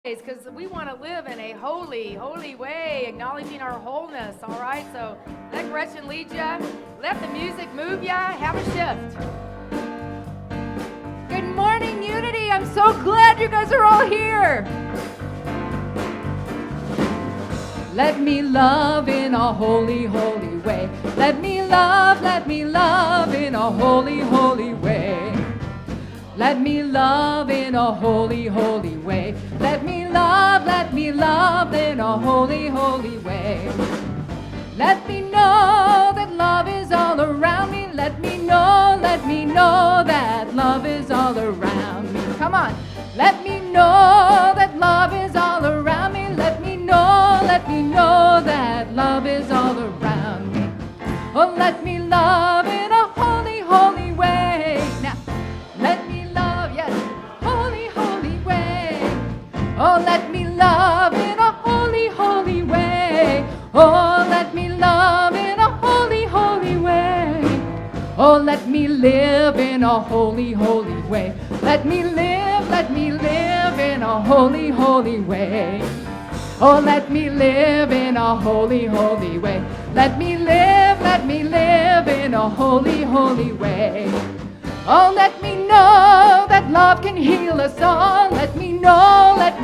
Because we want to live in a holy way, acknowledging our wholeness, all right? So let Gretchen lead you. Let the music move you. Have a shift. Good morning, Unity. I'm so glad you guys are all here. Let me love in a holy way. Let me love in a holy way. Let me love in a holy way. Let me love in a holy way. Let me know that love is all around me. Let me know that love is all around me. Come on. Let me know that love is all around me. Let me know that love is all around me. Oh, let me love in a holy way. Now, let me love, yes, holy way. Oh, let me love in a holy way. Oh, let me love in a holy way. Oh, let me live in a holy way. Let me live in a holy way. Oh, let me live in a holy way. Let me live in a holy way. Oh, let me know that love can heal us all. Let me know that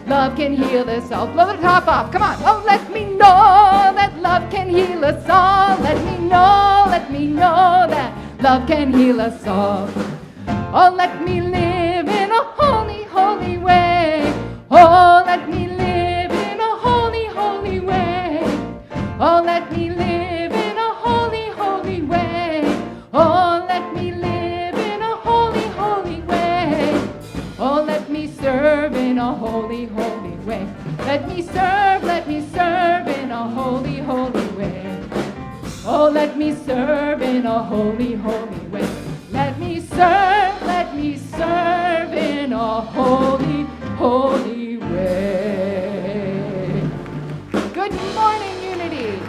love can heal us all. Blow the top off, come on. Oh, let me know that love can heal us all. Let me know that love can heal us all. Oh, let me live in a holy way. Oh, let me live in a holy way. Oh, let me live in a holy way. Oh, let me live in a holy way. Oh, let me serve in a holy way. Let me serve in a holy way. Oh, let me serve in a holy way. Let me serve in a holy way. Good morning, Unity.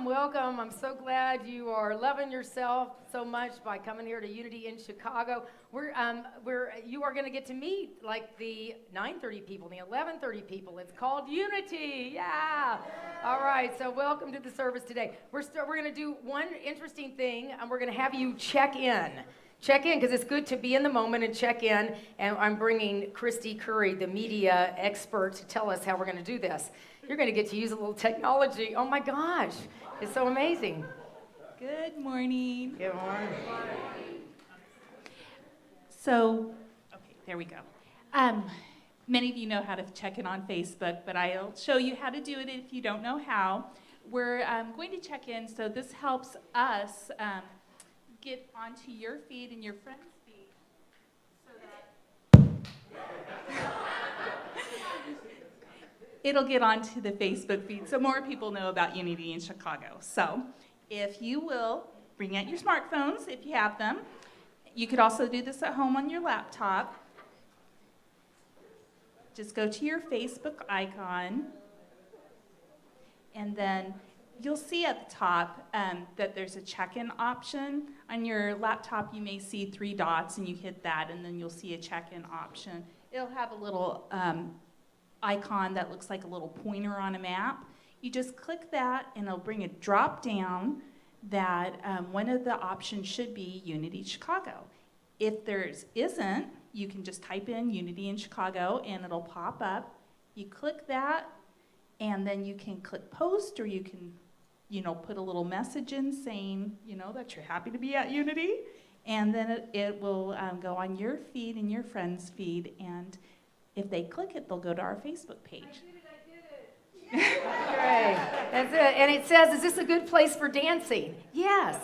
Welcome. I'm so glad you are loving yourself so much by coming here to Unity in Chicago. You are going to get to meet like the 9:30 people, the 11:30 people. It's called Unity. Yeah. All right. So welcome to the service today. We're going to do one interesting thing, and we're going to have you check in. Check in because it's good to be in the moment and check in. And I'm bringing Christy Curry, the media expert, to tell us how we're going to do this. You're going to get to use a little technology. Oh my gosh, it's so amazing. Good morning. Good morning. So, okay, there we go. Many of you know how to check in on Facebook, but I'll show you how to do it if you don't know how. We're going to check in, so this helps us get onto your feed and your friends' feed. So that it'll get onto the Facebook feed so more people know about Unity in Chicago. So if you will, bring out your smartphones if you have them. You could also do this at home on your laptop. Just go to your Facebook icon, and then you'll see at the top that there's a check-in option. On your laptop, you may see 3 dots, and you hit that, and then you'll see a check-in option. It'll have a little icon that looks like a little pointer on a map. You just click that and it'll bring a drop down that one of the options should be Unity Chicago. If there isn't, you can just type in Unity in Chicago and it'll pop up. You click that and then you can click post, or you can put a little message in saying that you're happy to be at Unity, and then it will go on your feed and your friends' feed, and if they click it, they'll go to our Facebook page. I did it. Great. That's it. And it says, is this a good place for dancing? Yes.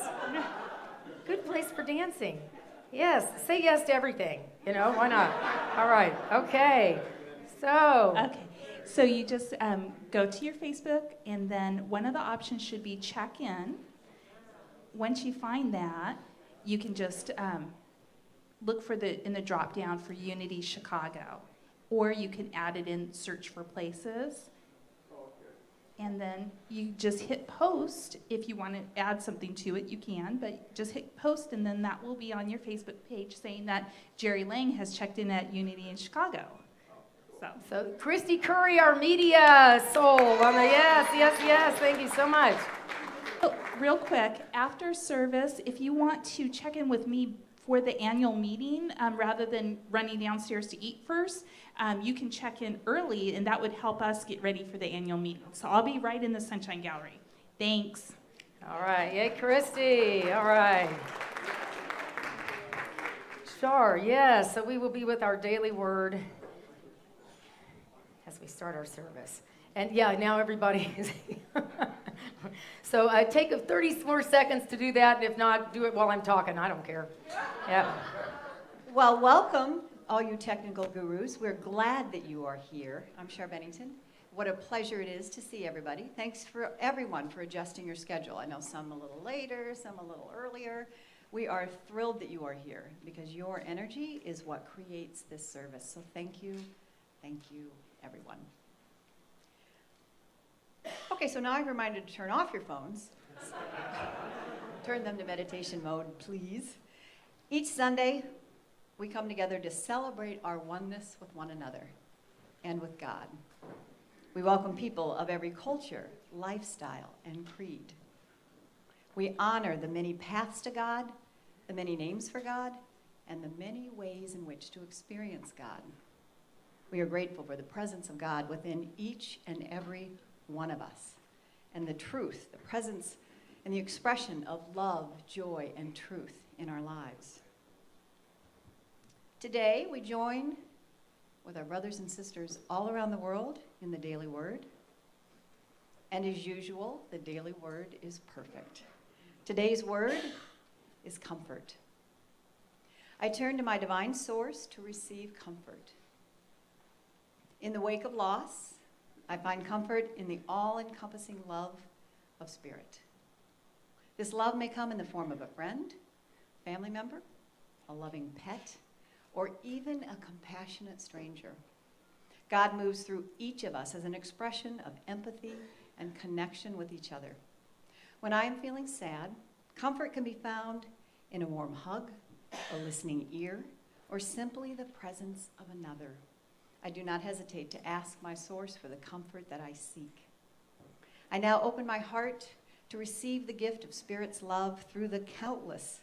Good place for dancing. Yes. Say yes to everything. Why not? All right. Okay. So you just go to your Facebook, and then one of the options should be check in. Once you find that, you can just look in the drop down for Unity Chicago. Or you can add it in search for places. And then you just hit post. If you want to add something to it, you can, but just hit post, and then that will be on your Facebook page saying that Jerry Lang has checked in at Unity in Chicago. So Christy Curry, our media soul on the yes, thank you so much. Oh, real quick, after service, if you want to check in with me for the annual meeting, rather than running downstairs to eat first, you can check in early, and that would help us get ready for the annual meeting. So I'll be right in the Sunshine Gallery. Thanks. All right, yay, Christy. All right. Sure, yes. So we will be with our daily word as we start our service. And yeah, now everybody is. So take 30 more seconds to do that, and if not, do it while I'm talking. I don't care. Yeah. Well, welcome, all you technical gurus. We're glad that you are here. I'm Char Bennington. What a pleasure it is to see everybody. Thanks for everyone for adjusting your schedule. I know some a little later, some a little earlier. We are thrilled that you are here because your energy is what creates this service. So thank you, everyone. Okay, so now I'm reminded to turn off your phones. Turn them to meditation mode, please. Each Sunday, we come together to celebrate our oneness with one another and with God. We welcome people of every culture, lifestyle, and creed. We honor the many paths to God, the many names for God, and the many ways in which to experience God. We are grateful for the presence of God within each and every one of us, and the truth, the presence, and the expression of love, joy, and truth in our lives. Today, we join with our brothers and sisters all around the world in the Daily Word. And as usual, the Daily Word is perfect. Today's word is comfort. I turn to my divine source to receive comfort. In the wake of loss, I find comfort in the all-encompassing love of Spirit. This love may come in the form of a friend, family member, a loving pet, or even a compassionate stranger. God moves through each of us as an expression of empathy and connection with each other. When I am feeling sad, comfort can be found in a warm hug, a listening ear, or simply the presence of another. I do not hesitate to ask my source for the comfort that I seek. I now open my heart to receive the gift of Spirit's love through the countless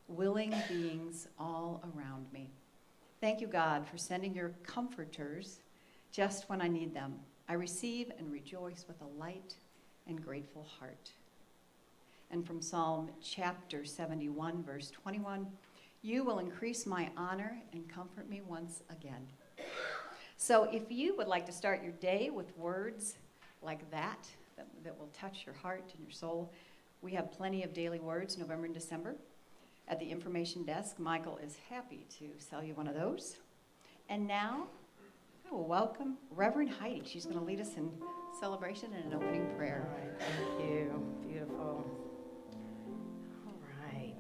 willing beings all around me. Thank you, God, for sending your comforters just when I need them. I receive and rejoice with a light and grateful heart. And from Psalm chapter 71, verse 21, you will increase my honor and comfort me once again. So if you would like to start your day with words like that will touch your heart and your soul, we have plenty of daily words, November and December. At the information desk, Michael is happy to sell you one of those. And now, I will welcome Reverend Heidi. She's going to lead us in celebration and an opening prayer. All right, thank you. Beautiful. All right.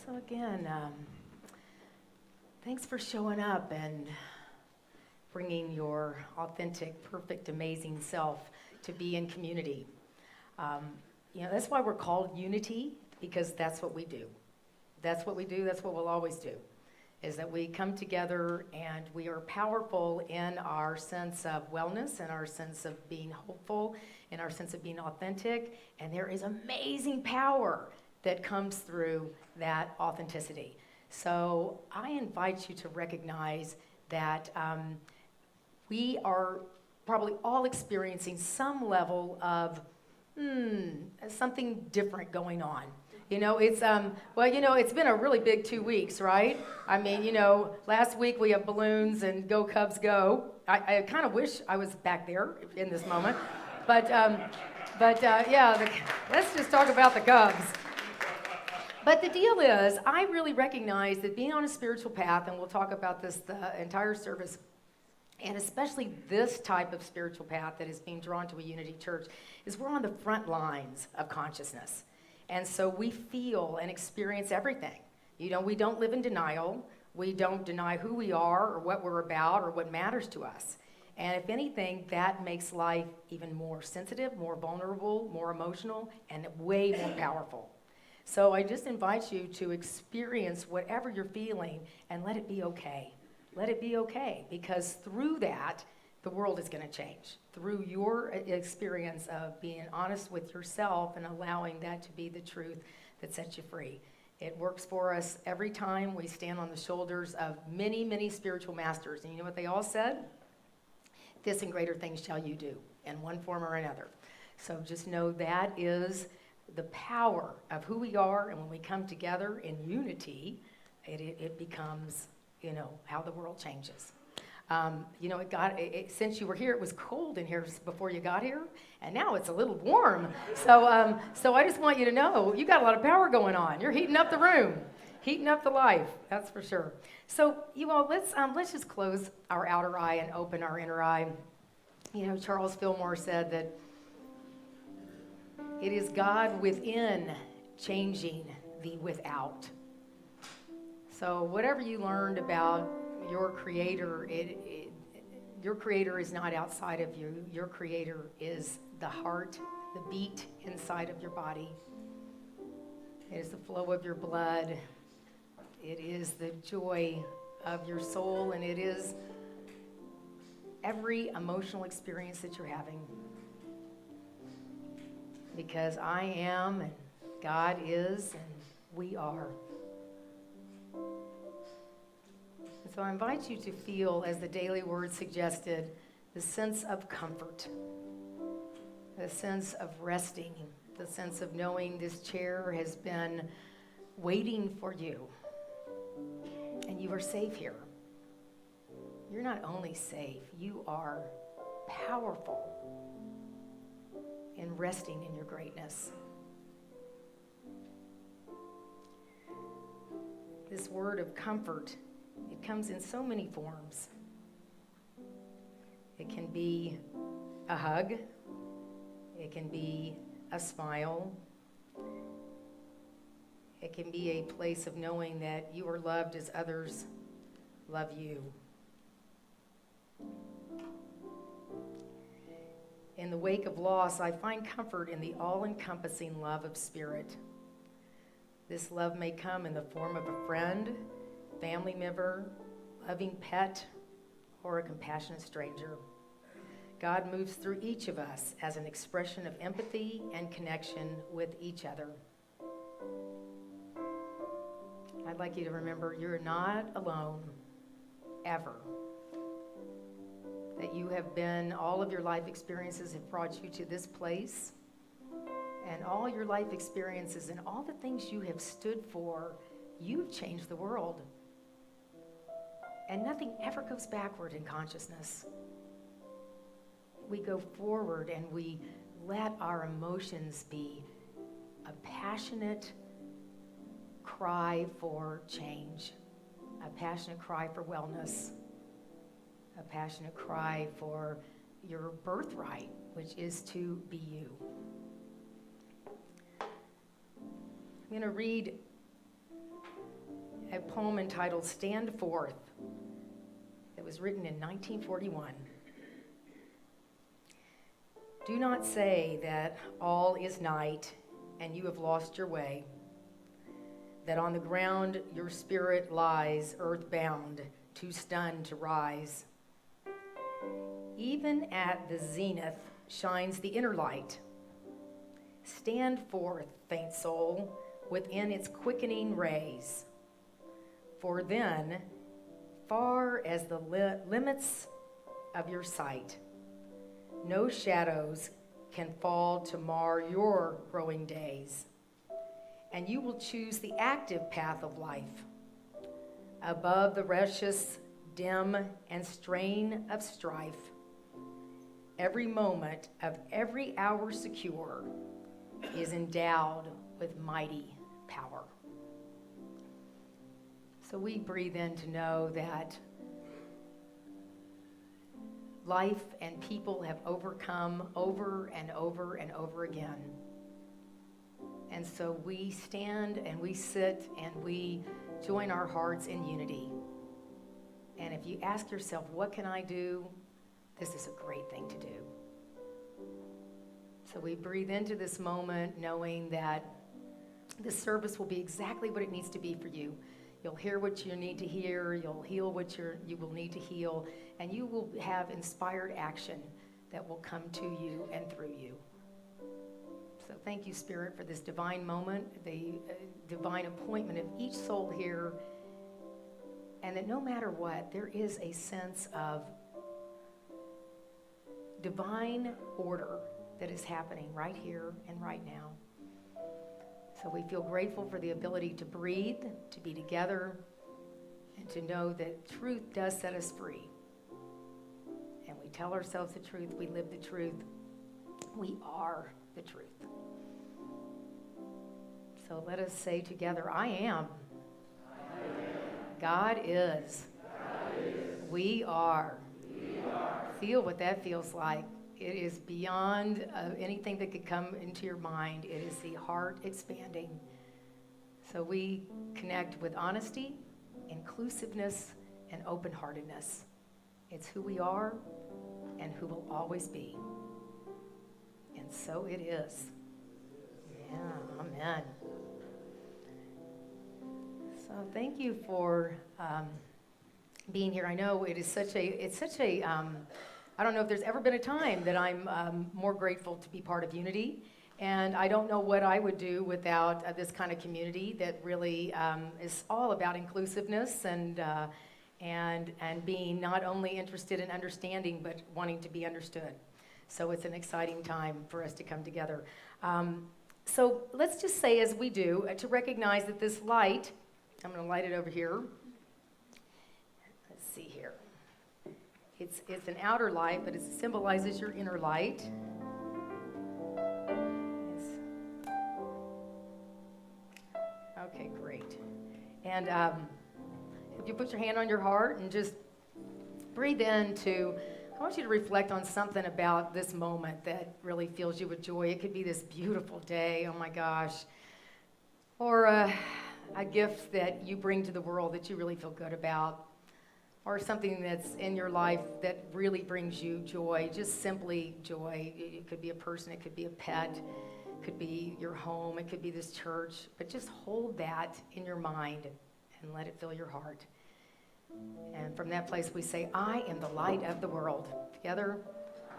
So again, thanks for showing up and bringing your authentic, perfect, amazing self to be in community. That's why we're called Unity, because that's what we do. That's what we do. That's what we'll always do, is that we come together and we are powerful in our sense of wellness, in our sense of being hopeful, in our sense of being authentic, and there is amazing power that comes through that authenticity. So I invite you to recognize that we are probably all experiencing some level of something different going on. It's it's been a really big 2 weeks, right? I mean, last week we have balloons and Go Cubs Go. I kind of wish I was back there in this moment, but let's just talk about the Cubs. But the deal is, I really recognize that being on a spiritual path, and we'll talk about this the entire service, and especially this type of spiritual path that is being drawn to a Unity church, is we're on the front lines of consciousness. And so we feel and experience everything. We don't live in denial. We don't deny who we are or what we're about or what matters to us. And if anything, that makes life even more sensitive, more vulnerable, more emotional, and way more powerful. So I just invite you to experience whatever you're feeling and let it be okay. Let it be okay, because through that, the world is going to change. Through your experience of being honest with yourself and allowing that to be the truth that sets you free. It works for us every time we stand on the shoulders of many, many spiritual masters. And you know what they all said? This and greater things shall you do, in one form or another. So just know that is the power of who we are, and when we come together in unity, it becomes, how the world changes. Since you were here, it was cold in here before you got here, and now it's a little warm. So I just want you to know, you got a lot of power going on. You're heating up the room, heating up the life, that's for sure. So you all, let's just close our outer eye and open our inner eye. Charles Fillmore said that it is God within changing the without. So whatever you learned about your Creator, your Creator is not outside of you. Your Creator is the heart, the beat inside of your body. It is the flow of your blood. It is the joy of your soul, and it is every emotional experience that you're having. Because I am, and God is, and we are. And so I invite you to feel, as the daily word suggested, the sense of comfort, the sense of resting, the sense of knowing this chair has been waiting for you, and you are safe here. You're not only safe, you are powerful in resting in your greatness. This word of comfort, it comes in so many forms. It can be a hug. It can be a smile. It can be a place of knowing that you are loved as others love you. In the wake of loss, I find comfort in the all-encompassing love of Spirit. This love may come in the form of a friend, family member, loving pet, or a compassionate stranger. God moves through each of us as an expression of empathy and connection with each other. I'd like you to remember you're not alone, ever. That you have been, all of your life experiences have brought you to this place. And all your life experiences and all the things you have stood for, you've changed the world. And nothing ever goes backward in consciousness. We go forward and we let our emotions be a passionate cry for change, a passionate cry for wellness, a passionate cry for your birthright, which is to be you. I'm going to read a poem entitled Stand Forth that was written in 1941. Do not say that all is night and you have lost your way, that on the ground your spirit lies earthbound, too stunned to rise. Even at the zenith shines the inner light. Stand forth, faint soul, within its quickening rays. For then, far as the limits of your sight, no shadows can fall to mar your growing days. And you will choose the active path of life, above the restless, dim, and strain of strife. Every moment of every hour secure is endowed with mighty power. So we breathe in to know that life and people have overcome over and over and over again. And so we stand and we sit and we join our hearts in unity. And if you ask yourself, what can I do? this is a great thing to do. So we breathe into this moment knowing that this service will be exactly what it needs to be for you. You'll hear what you need to hear, you'll heal what you will need to heal, and you will have inspired action that will come to you and through you. So thank you, Spirit, for this divine moment, the divine appointment of each soul here, and that no matter what, there is a sense of divine order that is happening right here and right now. So we feel grateful for the ability to breathe, to be together, and to know that truth does set us free. And we tell ourselves the truth, we live the truth, we are the truth. So let us say together, I am. God is. We are. Feel what that feels like. It is beyond anything that could come into your mind. It is the heart expanding. So we connect with honesty, inclusiveness, and open-heartedness. It's who we are and who will always be. And so it is. Yeah, amen. So thank you for being here. I know it's such a I don't know if there's ever been a time that I'm more grateful to be part of Unity. And I don't know what I would do without this kind of community that really is all about inclusiveness and being not only interested in understanding, but wanting to be understood. So it's an exciting time for us to come together. So let's just say, as we do, to recognize that this light, I'm going to light it over here. Let's see here. It's an outer light, but it symbolizes your inner light. Okay, great. And if you put your hand on your heart and just breathe into, I want you to reflect on something about this moment that really fills you with joy. It could be this beautiful day, oh my gosh, or a gift that you bring to the world that you really feel good about, or something that's in your life that really brings you joy, just simply joy. It could be a person, it could be a pet, it could be your home, it could be this church, but just hold that in your mind and let it fill your heart. And from that place we say, I am the light of the world. Together,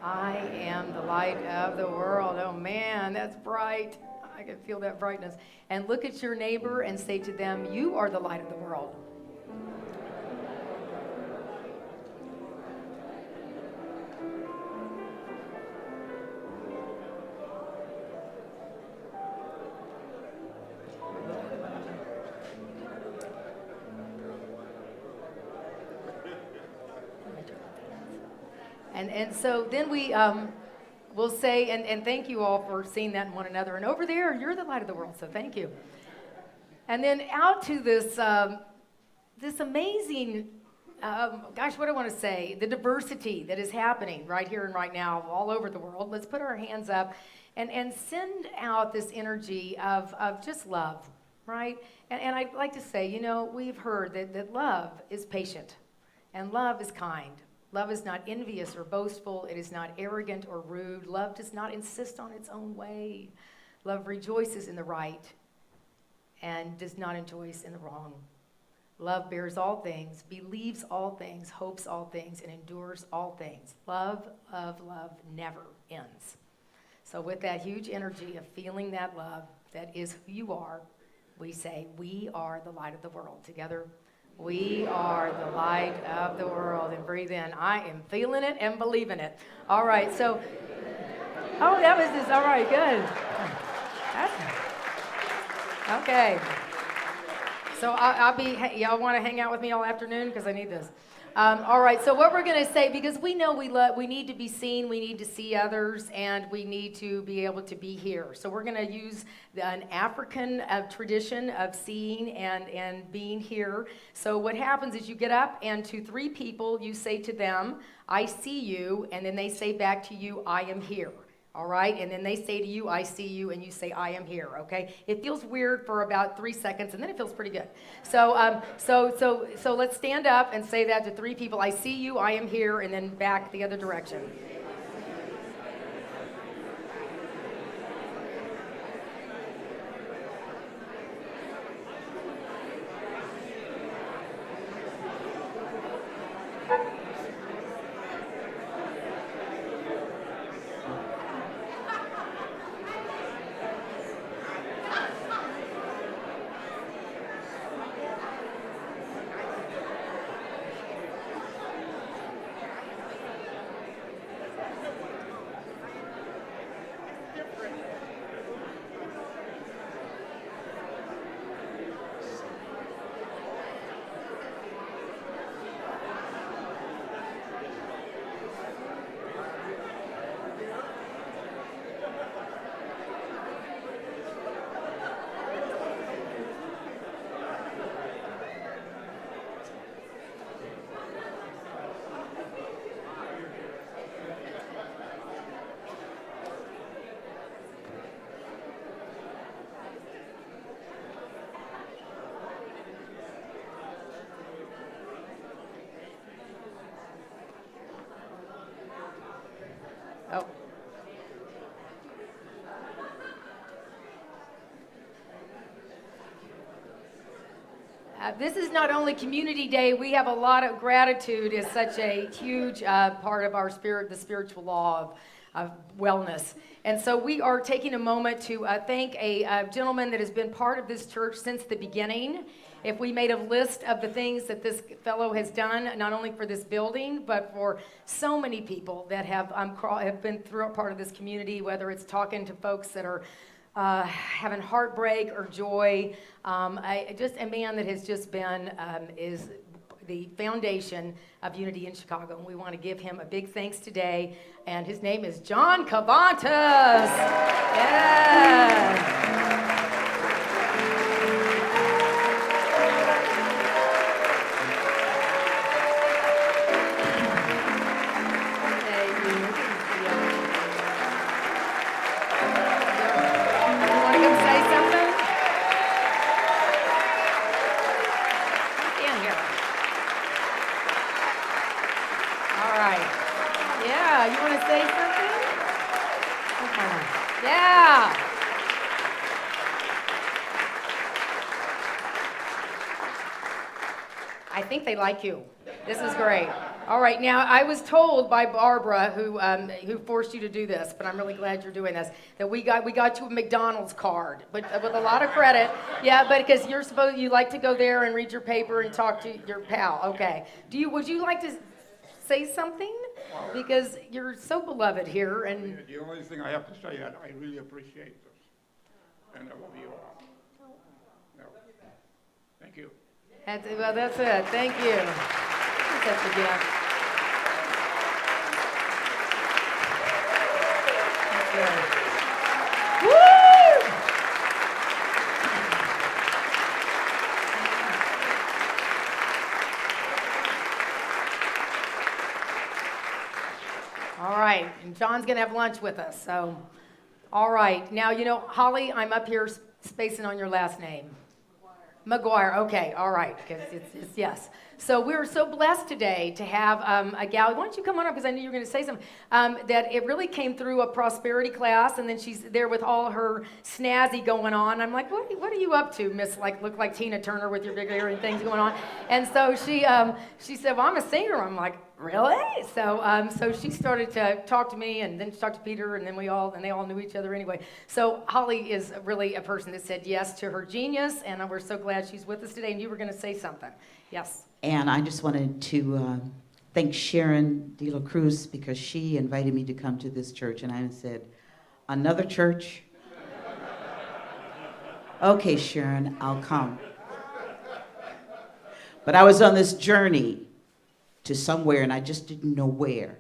I am the light of the world. Oh man, that's bright. I can feel that brightness. And look at your neighbor and say to them, you are the light of the world. And so then we will say, and thank you all for seeing that in one another. And over there, you're the light of the world, so thank you. And then out to this this amazing, gosh, what do I want to say? The diversity that is happening right here and right now all over the world. Let's put our hands up and send out this energy of just love, right? And I'd like to say, you know, we've heard that love is patient and love is kind. Love is not envious or boastful. It is not arrogant or rude. Love does not insist on its own way. Love rejoices in the right and does not rejoice in the wrong. Love bears all things, believes all things, hopes all things, and endures all things. Love never ends. So with that huge energy of feeling that love, that is who you are, we say, we are the light of the world. Together. We are the light of the world. And breathe in. I am feeling it and believing it. All right, so, oh, that was just, all right, good. Okay. So y'all want to hang out with me all afternoon? Because I need this. All right, so what we're going to say, because we know we need to be seen, we need to see others, and we need to be able to be here. So we're going to use an African tradition of seeing and being here. So what happens is you get up, and to 3 people, you say to them, I see you, and then they say back to you, I am here. All right, and then they say to you, I see you, and you say, I am here, okay? It feels weird for about 3 seconds, and then it feels pretty good. So let's stand up and say that to 3 people. I see you, I am here, and then back the other direction. Oh. This is not only Community Day, we have a lot of gratitude is such a huge part of our spirit, the spiritual law of wellness. And so we are taking a moment to thank a gentleman that has been part of this church since the beginning. If we made a list of the things that this fellow has done, not only for this building, but for so many people that have been through a part of this community, whether it's talking to folks that are having heartbreak or joy. Just a man that has just been, is the foundation of Unity in Chicago. And we want to give him a big thanks today. And his name is John Cavantas. Yeah. I think they like you. This is great. All right, now I was told by Barbara, who forced you to do this, but I'm really glad you're doing this, that we got you a McDonald's card, but with a lot of credit. Yeah, but because you like to go there and read your paper and talk to your pal. Okay. Would you like to say something? Because you're so beloved here, and the only thing I have to say is I really appreciate this, and I love you all. No. Thank you. That's it. Thank you. That's a gift. That's good. Woo! All right, and John's gonna have lunch with us. So, all right. Now, Holly, I'm up here spacing on your last name. McGuire, okay, all right, because it's yes. So we're so blessed today to have a gal. Why don't you come on up, because I knew you were going to say something. That it really came through a prosperity class, and then she's there with all her snazzy going on. I'm like, what are you up to, Miss? Look like Tina Turner with your big hair and things going on. And so she said, well, I'm a singer. I'm like, really? So she started to talk to me, and then she talked to Peter, and then they all knew each other anyway. So Holly is really a person that said yes to her genius, and we're so glad she's with us today. And you were going to say something. Yes. And I just wanted to thank Sharon De La Cruz, because she invited me to come to this church, and I said, another church? Okay, Sharon, I'll come. But I was on this journey to somewhere, and I just didn't know where.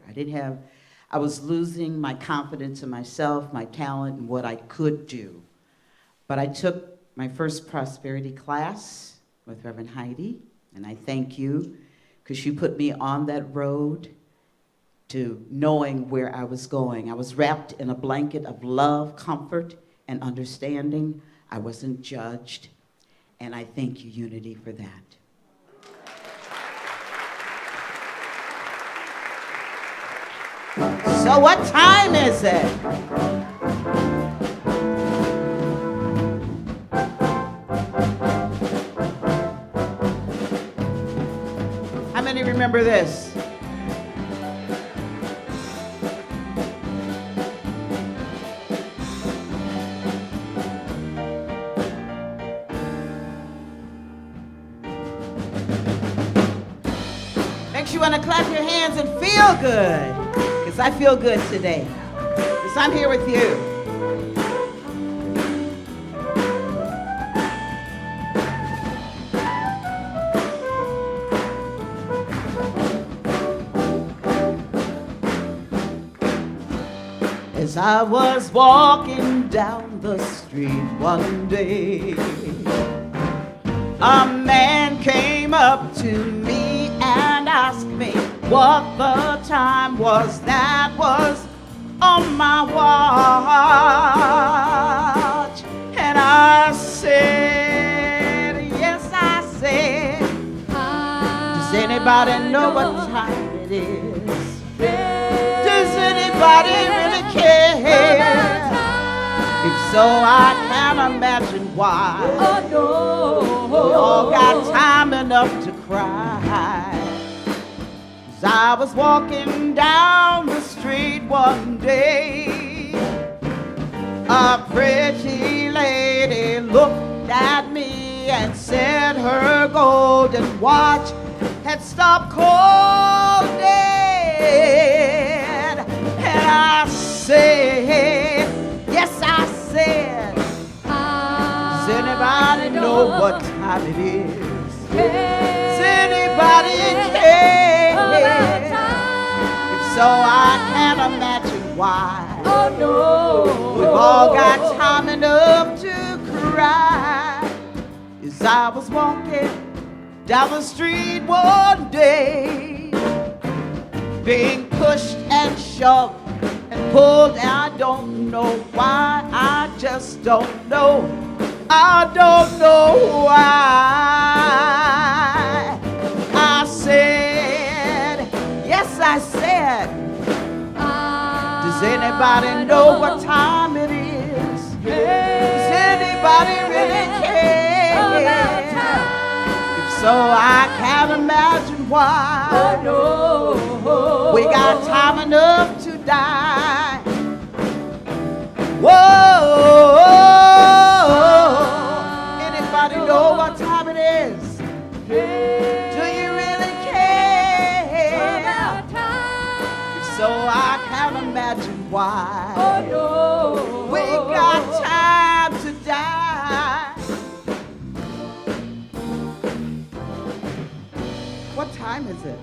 I was losing my confidence in myself, my talent, and what I could do. But I took my first prosperity class with Rev Heidi, and I thank you, because you put me on that road to knowing where I was going. I was wrapped in a blanket of love, comfort, and understanding. I wasn't judged, and I thank you, Unity, for that. So what time is it? How many remember this? Makes you want to clap your hands and feel good. Because I feel good today. Because I'm here with you. As I was walking down the street one day, a man came up to me and asked me what the time was that was on my watch. And I said, yes, I said, does anybody know what time it is? Does anybody really care? If so, I can't imagine why. Oh no. We all got time enough to cry. As I was walking down the street one day, a pretty lady looked at me and said her golden watch had stopped cold dead. And I said, yes, I said, does anybody know what time it is? Does anybody care? If so, I can't imagine why. Oh no. We've all got time enough to cry. As I was walking down the street one day, being pushed and shoved and pulled, I don't know why, I just don't know. I don't know why. I said, yes, I said, does anybody know what time it is? Does anybody really care? If so, I can't imagine why. Oh no. We got time enough to die. Whoa! Anybody know what time it is? Do you really care? If so, I can't imagine why. Oh no. We got time to die. What time is it?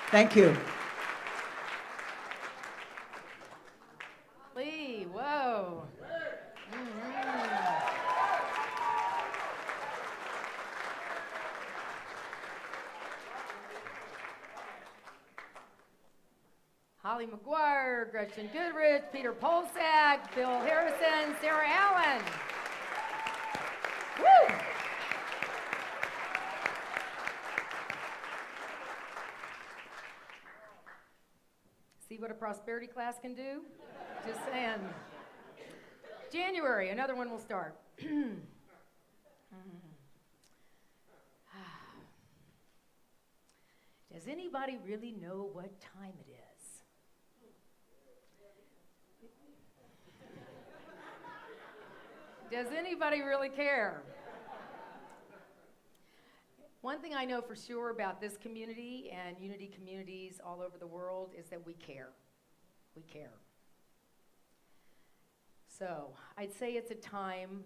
Thank you. Lee, whoa. Holly McGuire, Gretchen Goodrich, Peter Polsak, Bill Harrison, Sarah Allen. Woo! See what a prosperity class can do? Just saying. January, another one will start. Does anybody really know what time it is? Does anybody really care? One thing I know for sure about this community and Unity communities all over the world is that we care. We care. So I'd say it's a time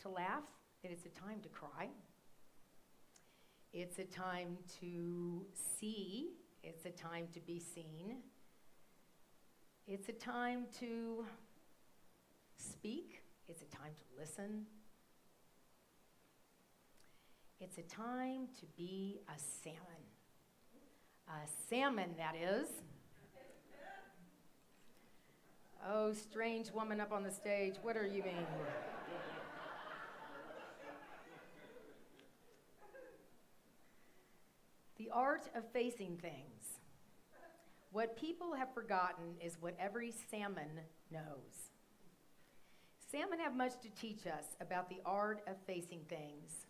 to laugh, and it's a time to cry. It's a time to see. It's a time to be seen. It's a time to speak. It's a time to listen. It's a time to be a salmon. A salmon, that is. Oh, strange woman up on the stage, what do you mean? The art of facing things. What people have forgotten is what every salmon knows. Salmon have much to teach us about the art of facing things.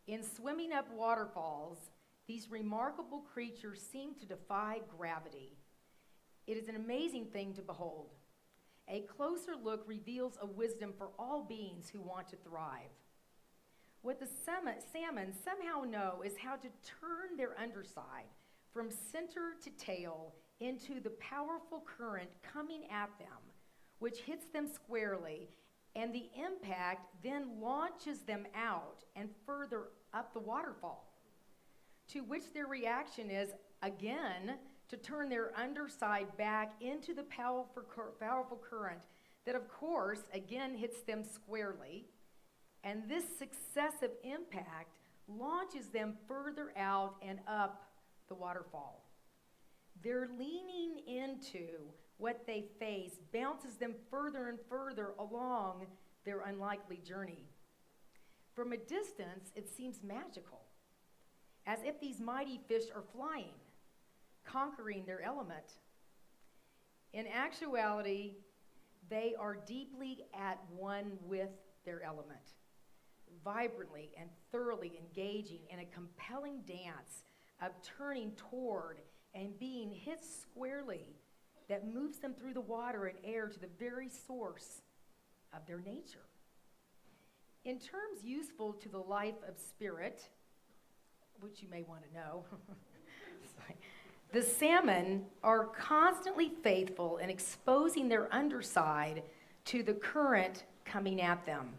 In swimming up waterfalls, these remarkable creatures seem to defy gravity. It is an amazing thing to behold. A closer look reveals a wisdom for all beings who want to thrive. What the salmon somehow know is how to turn their underside from center to tail into the powerful current coming at them, which hits them squarely, and the impact then launches them out and further up the waterfall, to which their reaction is, again, to turn their underside back into the powerful current that, of course, again hits them squarely, and this successive impact launches them further out and up the waterfall. Their leaning into what they face bounces them further and further along their unlikely journey. From a distance, it seems magical, as if these mighty fish are flying, conquering their element. In actuality, they are deeply at one with their element, vibrantly and thoroughly engaging in a compelling dance of turning toward and being hit squarely that moves them through the water and air to the very source of their nature. In terms useful to the life of spirit, which you may want to know, the salmon are constantly faithful in exposing their underside to the current coming at them.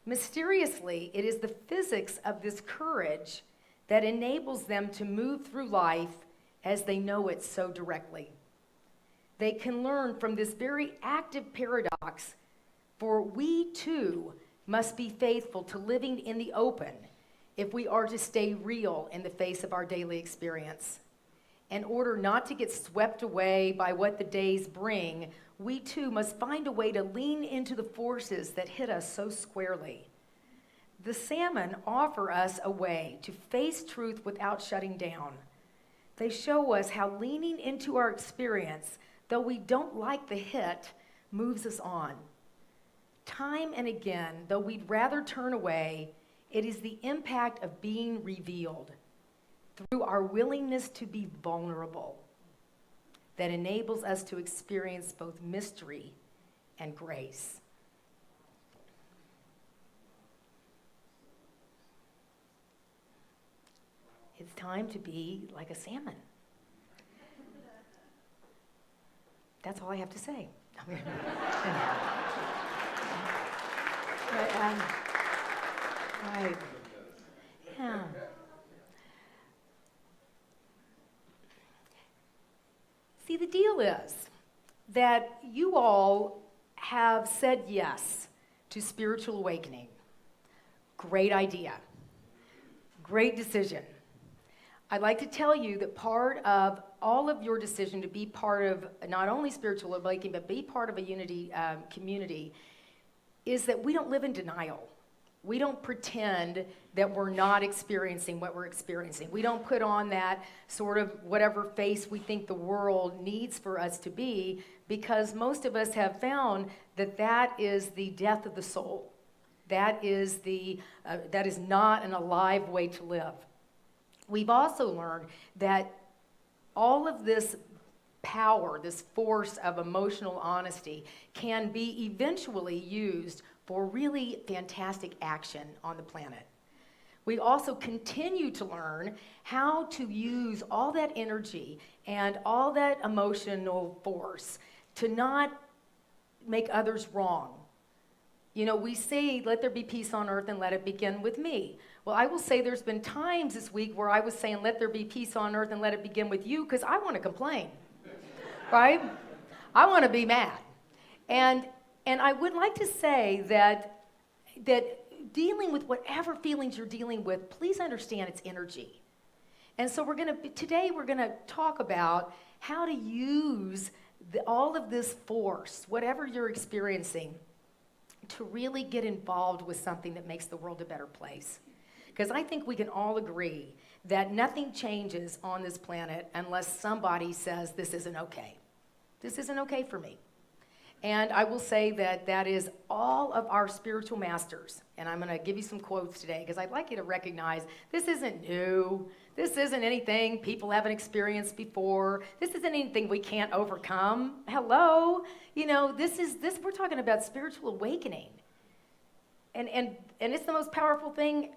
Mysteriously, it is the physics of this courage that enables them to move through life as they know it so directly. They can learn from this very active paradox, for we too must be faithful to living in the open if we are to stay real in the face of our daily experience. In order not to get swept away by what the days bring, we too must find a way to lean into the forces that hit us so squarely. The salmon offer us a way to face truth without shutting down. They show us how leaning into our experience, though we don't like the hit, moves us on. Time and again, though we'd rather turn away, it is the impact of being revealed through our willingness to be vulnerable that enables us to experience both mystery and grace. It's time to be like a salmon. That's all I have to say. Right. Yeah. See, the deal is that you all have said yes to spiritual awakening. Great idea. Great decision. I'd like to tell you that part of all of your decision to be part of not only spiritual awakening, but be part of a unity community is that we don't live in denial. We don't pretend that we're not experiencing what we're experiencing. We don't put on that sort of whatever face we think the world needs for us to be, because most of us have found that that is the death of the soul. That is not an alive way to live. We've also learned that all of this power, this force of emotional honesty, can be eventually used for really fantastic action on the planet. We also continue to learn how to use all that energy and all that emotional force to not make others wrong. You know, we say, let there be peace on earth and let it begin with me. Well, I will say there's been times this week where I was saying, let there be peace on earth and let it begin with you, because I want to complain, right? I want to be mad. And I would like to say that dealing with whatever feelings you're dealing with, please understand it's energy. And so today we're going to talk about how to use all of this force, whatever you're experiencing, to really get involved with something that makes the world a better place. Because I think we can all agree that nothing changes on this planet unless somebody says, this isn't okay. This isn't okay for me. And I will say that that is all of our spiritual masters. And I'm going to give you some quotes today because I'd like you to recognize this isn't new. This isn't anything people haven't experienced before. This isn't anything we can't overcome. Hello. You know, we're talking about spiritual awakening. And it's the most powerful thing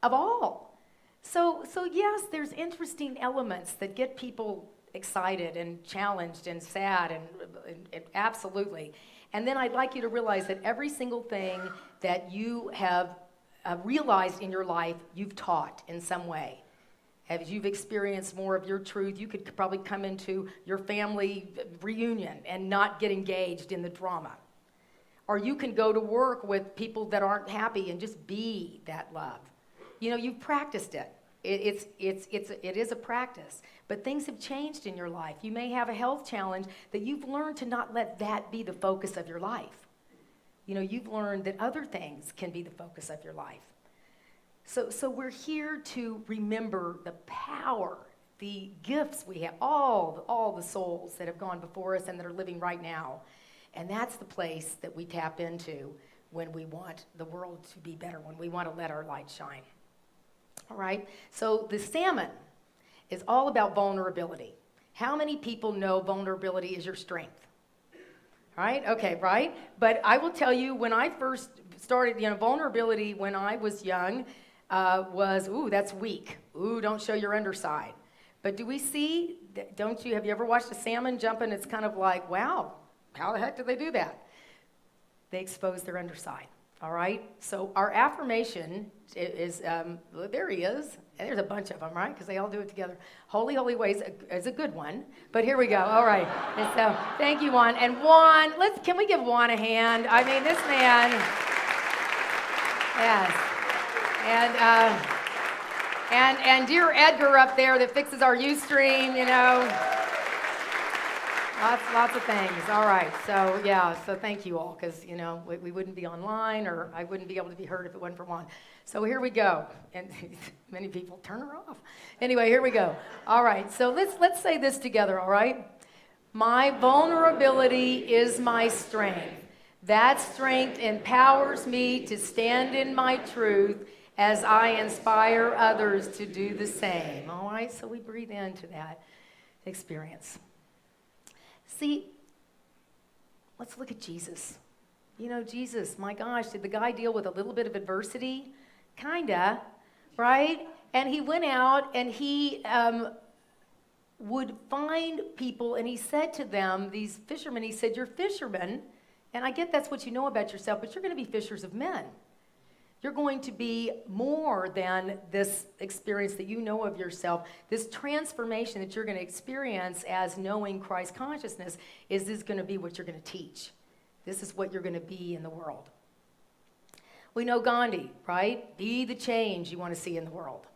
of all. So yes, there's interesting elements that get people excited and challenged and sad and absolutely. And then I'd like you to realize that every single thing that you have realized in your life, you've taught in some way. As you've experienced more of your truth, you could probably come into your family reunion and not get engaged in the drama. Or you can go to work with people that aren't happy and just be that love. You know, you've practiced it. It is a practice. But things have changed in your life. You may have a health challenge that you've learned to not let that be the focus of your life. You know, you've learned that other things can be the focus of your life. So we're here to remember the power, the gifts we have, all the souls that have gone before us and that are living right now. And that's the place that we tap into when we want the world to be better, when we want to let our light shine. All right? So the salmon is all about vulnerability. How many people know vulnerability is your strength? Right? Okay, right? But I will tell you, when I first started, vulnerability when I was young was, that's weak. Don't show your underside. But have you ever watched a salmon jump and it's kind of like, wow, how the heck did they do that? They expose their underside. All right? So our affirmation is, there he is. And there's a bunch of them, right? Because they all do it together. Holy, holy ways is a good one. But here we go. All right. And so thank you, Juan. And Juan, can we give Juan a hand? I mean, this man, yes. And dear Edgar up there that fixes our Ustream, Lots of things. All right. So thank you all, because, we wouldn't be online, or I wouldn't be able to be heard if it wasn't for Juan. So here we go. And many people turn her off. Anyway, here we go. All right. So let's say this together, all right? My vulnerability is my strength. That strength empowers me to stand in my truth as I inspire others to do the same. All right? So we breathe into that experience. See, let's look at Jesus. Jesus, my gosh, did the guy deal with a little bit of adversity? Kinda, right? And he went out and he would find people, and he said to them, these fishermen, he said, you're fishermen, and I get that's what you know about yourself, but you're going to be fishers of men. You're going to be more than this experience that you know of yourself. This transformation that you're going to experience as knowing Christ consciousness is going to be what you're going to teach. This is what you're going to be in the world. We know Gandhi, right? Be the change you want to see in the world.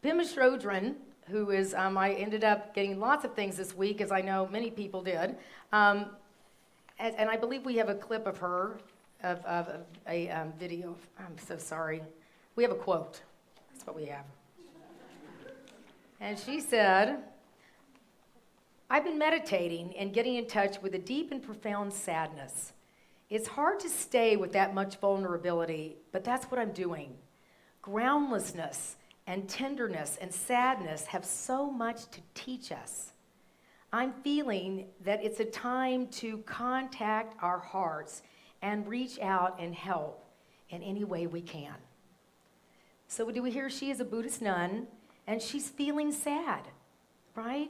Pema Chodron, who is, I ended up getting lots of things this week, as I know many people did. And I believe we have a clip of her. Of a video. I'm so sorry. We have a quote. That's what we have. And she said, I've been meditating and getting in touch with a deep and profound sadness. It's hard to stay with that much vulnerability, but that's what I'm doing. Groundlessness and tenderness and sadness have so much to teach us. I'm feeling that it's a time to contact our hearts and reach out and help in any way we can. So do we hear she is a Buddhist nun, and she's feeling sad, right?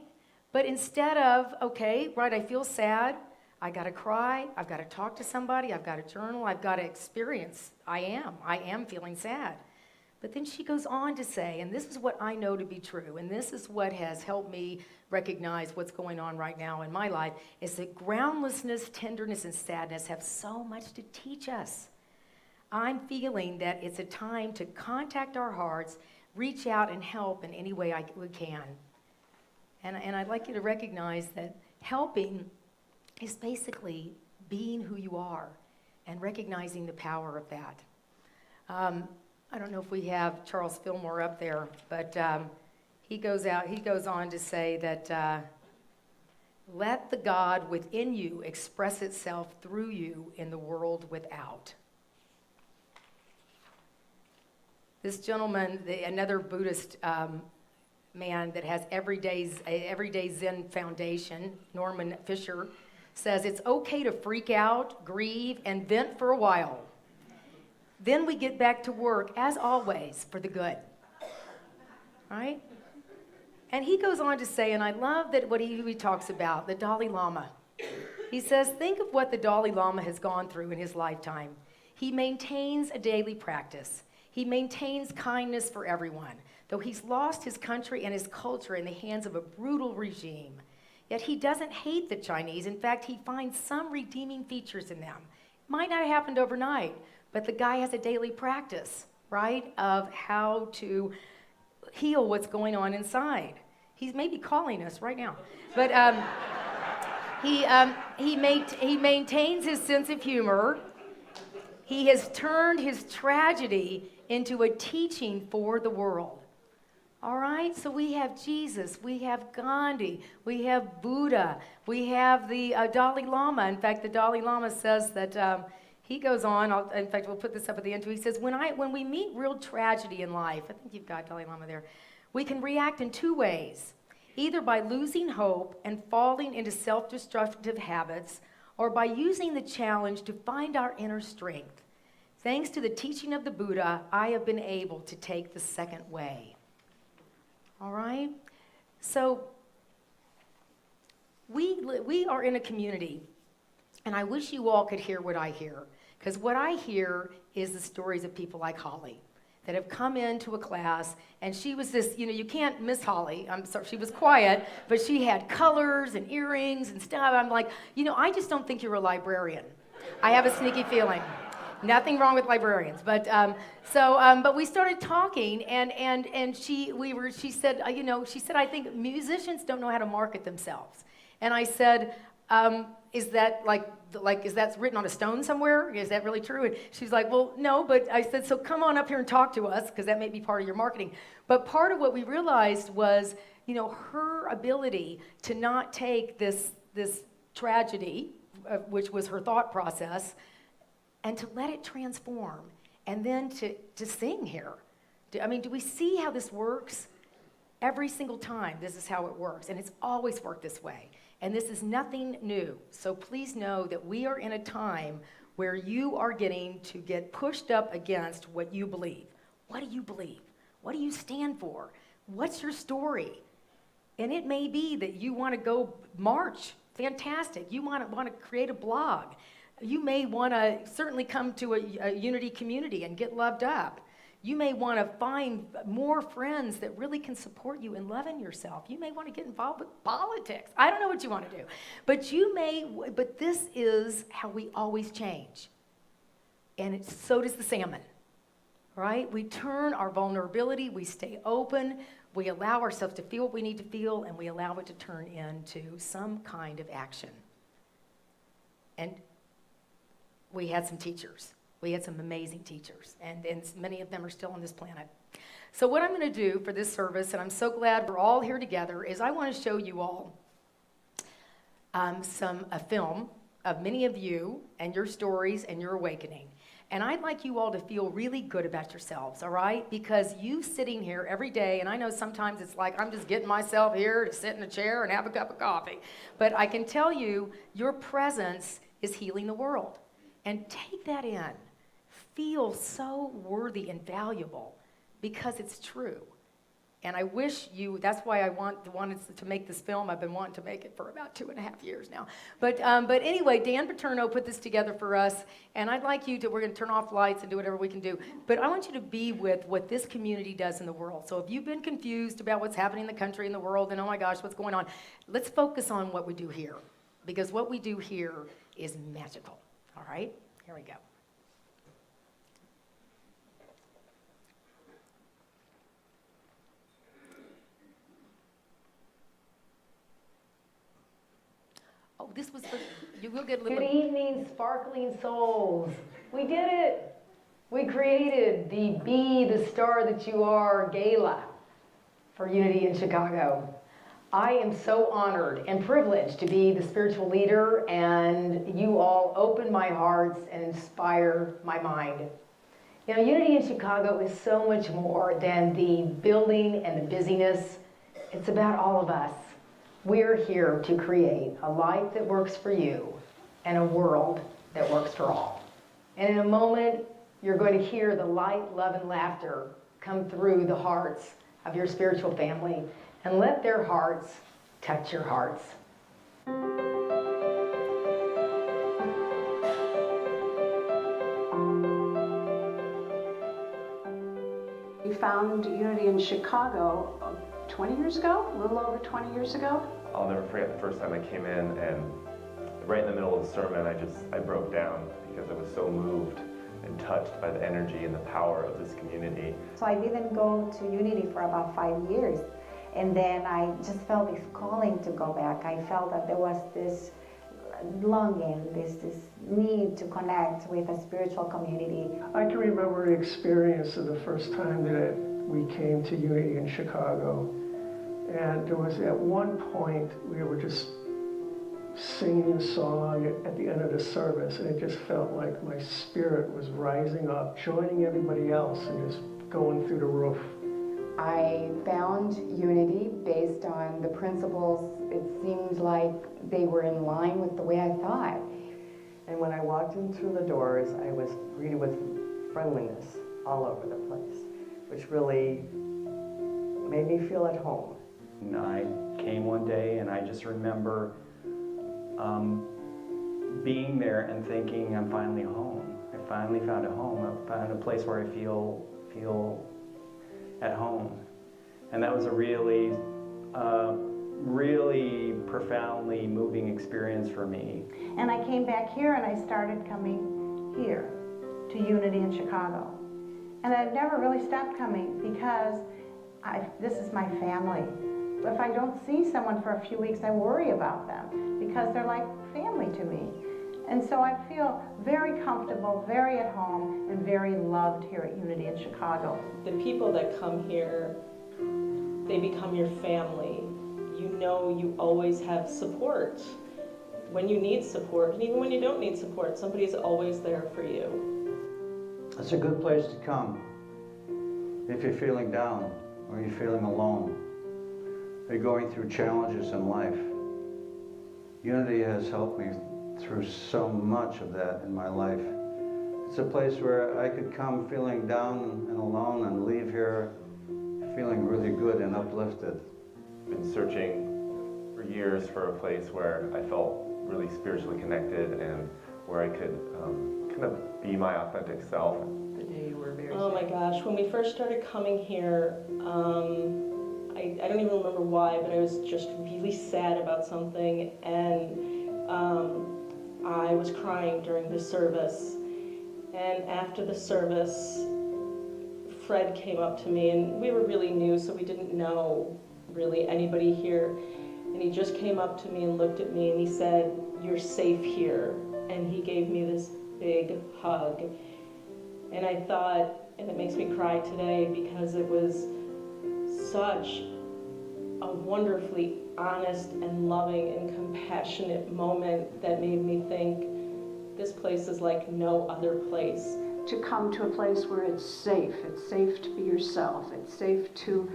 But instead of, I feel sad, I gotta cry, I've gotta talk to somebody, I've gotta journal, I've gotta experience, I am feeling sad. But then she goes on to say, and this is what I know to be true, and this is what has helped me recognize what's going on right now in my life, is that groundlessness, tenderness, and sadness have so much to teach us. I'm feeling that it's a time to contact our hearts, reach out and help in any way we can. And I'd like you to recognize that helping is basically being who you are and recognizing the power of that. I don't know if we have Charles Fillmore up there, but he goes on to say that let the God within you express itself through you in the world without. This gentleman, another Buddhist man that has Everyday Zen Foundation, Norman Fisher, says it's okay to freak out, grieve, and vent for a while. Then we get back to work, as always, for the good. Right? And he goes on to say, and I love that what he talks about, the Dalai Lama. He says, think of what the Dalai Lama has gone through in his lifetime. He maintains a daily practice. He maintains kindness for everyone, though he's lost his country and his culture in the hands of a brutal regime. Yet he doesn't hate the Chinese. In fact, he finds some redeeming features in them. Might not have happened overnight, but the guy has a daily practice, right, of how to heal what's going on inside. He's maybe calling us right now. But he maintains his sense of humor. He has turned his tragedy into a teaching for the world. All right, so we have Jesus, we have Gandhi, we have Buddha, we have the Dalai Lama. In fact, the Dalai Lama says that he goes on. In fact, we'll put this up at the end too. He says, when we meet real tragedy in life, I think you've got Dalai Lama there, we can react in two ways, either by losing hope and falling into self-destructive habits, or by using the challenge to find our inner strength. Thanks to the teaching of the Buddha, I have been able to take the second way. All right? So we are in a community, and I wish you all could hear what I hear, because what I hear is the stories of people like Holly that have come into a class, and she was this, you can't miss Holly. I'm sorry, she was quiet, but she had colors and earrings and stuff. I'm like, I just don't think you're a librarian. I have a sneaky feeling. Nothing wrong with librarians, but but we started talking, and she said, she said, I think musicians don't know how to market themselves. And I said, is that is that written on a stone somewhere? Is that really true? And she's like, well, no, but I said, so come on up here and talk to us, because that may be part of your marketing. But part of what we realized was, her ability to not take this tragedy, which was her thought process, and to let it transform, and then to sing here. Do we see how this works? Every single time, this is how it works, and it's always worked this way. And this is nothing new. So please know that we are in a time where you are getting to get pushed up against what you believe. What do you believe? What do you stand for? What's your story? And it may be that you want to go march. Fantastic. You want to create a blog. You may want to certainly come to a unity community and get loved up. You may want to find more friends that really can support you in loving yourself. You may want to get involved with politics. I don't know what you want to do. But this is how we always change. And so does the salmon, right? We turn our vulnerability, we stay open, we allow ourselves to feel what we need to feel, and we allow it to turn into some kind of action. And we had some teachers. We had some amazing teachers, and many of them are still on this planet. So what I'm going to do for this service, and I'm so glad we're all here together, is I want to show you all a film of many of you and your stories and your awakening. And I'd like you all to feel really good about yourselves, all right? Because you sitting here every day, and I know sometimes it's like I'm just getting myself here to sit in a chair and have a cup of coffee. But I can tell you, your presence is healing the world. And take that in. Feel so worthy and valuable, because it's true. And I wish that's why I wanted to make this film. I've been wanting to make it for about 2.5 years now. But anyway, Dan Paterno put this together for us, and I'd like you to, we're going to turn off lights and do whatever we can do, but I want you to be with what this community does in the world. So if you've been confused about what's happening in the country and the world, and oh my gosh, what's going on, let's focus on what we do here, because what we do here is magical. All right, here we go. this was the, you will get a little. Good evening, sparkling souls. We did it. We created the Be the Star That You Are gala for Unity in Chicago. I am so honored and privileged to be the spiritual leader, and you all open my hearts and inspire my mind. You know, Unity in Chicago is so much more than the building and the busyness. It's about all of us. We're here to create a life that works for you and a world that works for all. And in a moment, you're going to hear the light, love, and laughter come through the hearts of your spiritual family, and let their hearts touch your hearts. We found Unity in Chicago 20 years ago, a little over 20 years ago. I'll never forget the first time I came in, and right in the middle of the sermon, I broke down because I was so moved and touched by the energy and the power of this community. So I didn't go to Unity for about 5 years. And then I just felt this calling to go back. I felt that there was this longing, this need to connect with a spiritual community. I can remember the experience of the first time that we came to Unity in Chicago. And there was at one point, we were just singing a song at the end of the service, and it just felt like my spirit was rising up, joining everybody else and just going through the roof. I found Unity based on the principles. It seemed like they were in line with the way I thought. And when I walked in through the doors, I was greeted with friendliness all over the place, which really made me feel at home. I came one day and I just remember being there and thinking, I'm finally home. I finally found a home. I found a place where I feel at home. And that was a really, really profoundly moving experience for me. And I came back here and I started coming here to Unity in Chicago. And I've never really stopped coming because this is my family. If I don't see someone for a few weeks, I worry about them because they're like family to me. And so I feel very comfortable, very at home, and very loved here at Unity in Chicago. The people that come here, they become your family. You know you always have support when you need support, and even when you don't need support, somebody's always there for you. It's a good place to come if you're feeling down or you're feeling alone. You're going through challenges in life. Unity has helped me through so much of that in my life. It's a place where I could come feeling down and alone and leave here feeling really good and uplifted. I've been searching for years for a place where I felt really spiritually connected and where I could kind of be my authentic self. The day you were very Oh my gosh, when we first started coming here, I don't even remember why, but I was just really sad about something, and I was crying during the service. And after the service, Fred came up to me, and we were really new, so we didn't know really anybody here. And he just came up to me and looked at me and he said, "You're safe here." And he gave me this big hug. And I thought, and it makes me cry today because it was such a wonderfully honest and loving and compassionate moment that made me think this place is like no other place. To come to a place where it's safe to be yourself, it's safe to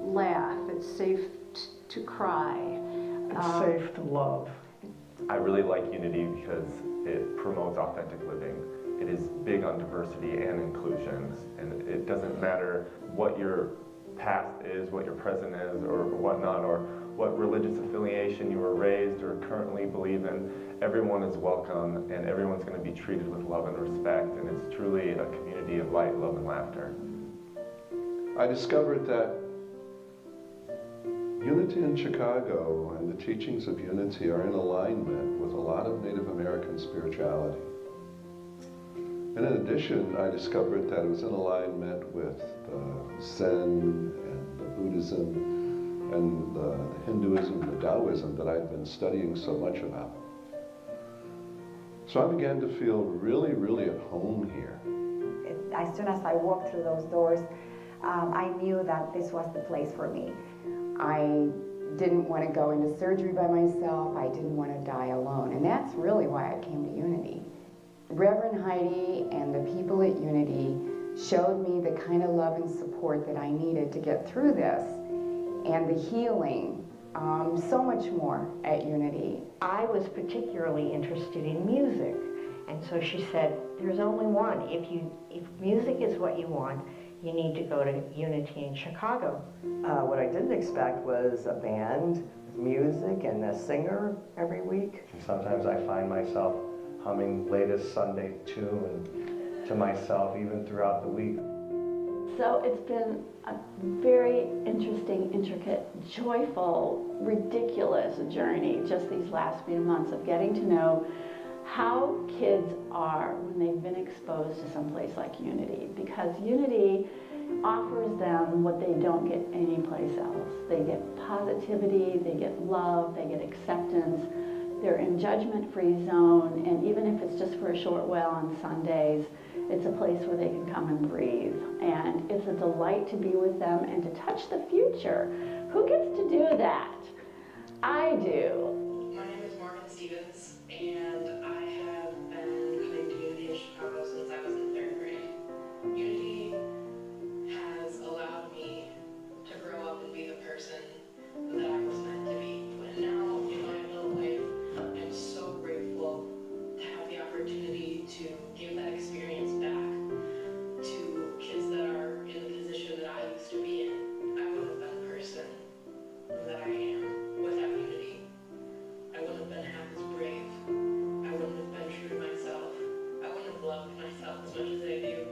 laugh, it's safe to cry. It's safe to love. I really like Unity because it promotes authentic living. It is big on diversity and inclusion, and it doesn't matter what your past is, what your present is, or whatnot, or what religious affiliation you were raised or currently believe in. Everyone is welcome, and everyone's going to be treated with love and respect, and it's truly a community of light, love, and laughter. I discovered that Unity in Chicago and the teachings of Unity are in alignment with a lot of Native American spirituality. And in addition, I discovered that it was in alignment with the Zen and the Buddhism and the Hinduism, the Taoism that I've been studying so much about. So I began to feel really, really at home here. As soon as I walked through those doors, I knew that this was the place for me. I didn't want to go into surgery by myself. I didn't want to die alone. And that's really why I came to Unity. Reverend Heidi and the people at Unity showed me the kind of love and support that I needed to get through this, and the healing, so much more at Unity. I was particularly interested in music, and so she said, there's only one. If music is what you want, you need to go to Unity in Chicago. What I didn't expect was a band, music, and a singer every week. Sometimes I find myself humming latest Sunday tune to myself even throughout the week. So it's been a very interesting, intricate, joyful, ridiculous journey just these last few months of getting to know how kids are when they've been exposed to someplace like Unity, because Unity offers them what they don't get anyplace else. They get positivity, they get love, they get acceptance. They're in judgment-free zone, and even if it's just for a short while on Sundays, it's a place where they can come and breathe. And it's a delight to be with them and to touch the future. Who gets to do that? I do. My name is Morgan Stevens, and I have been coming to Unity in Chicago since I was in 3rd grade. Unity has allowed me to grow up and be the person that I was meant to be. And now, in my adult life, I'm so grateful to have the opportunity to give that experience back to kids that are in the position that I used to be in. I wouldn't have been the person that I am without Unity. I wouldn't have been half as brave. I wouldn't have been true to myself. I wouldn't have loved myself as much as I do.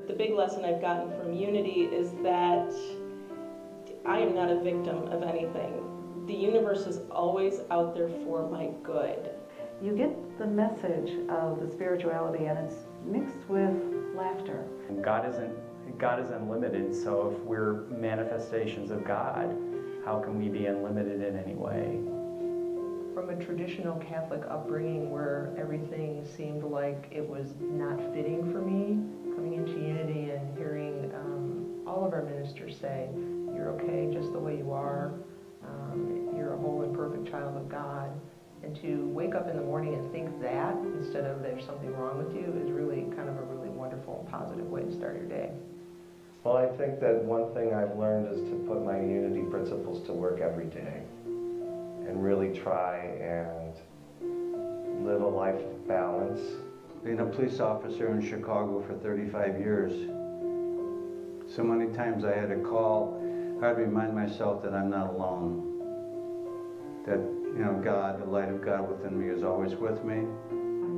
The big lesson I've gotten from Unity is that I am not a victim of anything. The universe is always out there for my good. You get the message of the spirituality, and it's mixed with laughter. God is unlimited, so if we're manifestations of God, how can we be unlimited in any way? From a traditional Catholic upbringing where everything seemed like it was not fitting for me, coming into Unity and hearing all of our ministers say, you're okay just the way you are, you're a whole and perfect child of God, and to wake up in the morning and think that instead of there's something wrong with you is really kind of a really wonderful and positive way to start your day. Well, I think that one thing I've learned is to put my Unity principles to work every day and really try and live a life of balance. Being a police officer in Chicago for 35 years, so many times I had to call, I'd remind myself that I'm not alone. That, you know, God, the light of God within me is always with me.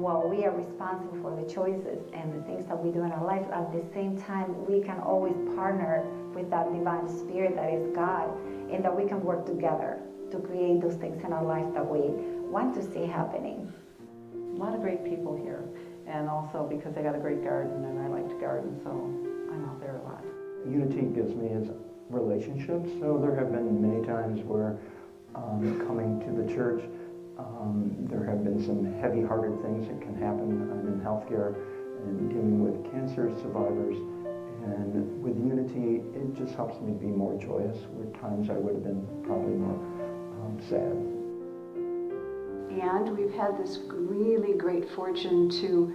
While we are responsible for the choices and the things that we do in our life, at the same time, we can always partner with that divine spirit that is God, and that we can work together to create those things in our life that we want to see happening. A lot of great people here, and also because they got a great garden, and I like to garden, so I'm out there a lot. Unity gives me is relationships, so there have been many times where coming to the church, there have been some heavy-hearted things that can happen in healthcare and dealing with cancer survivors. And with Unity, it just helps me be more joyous, where times I would have been probably more sad. And we've had this really great fortune to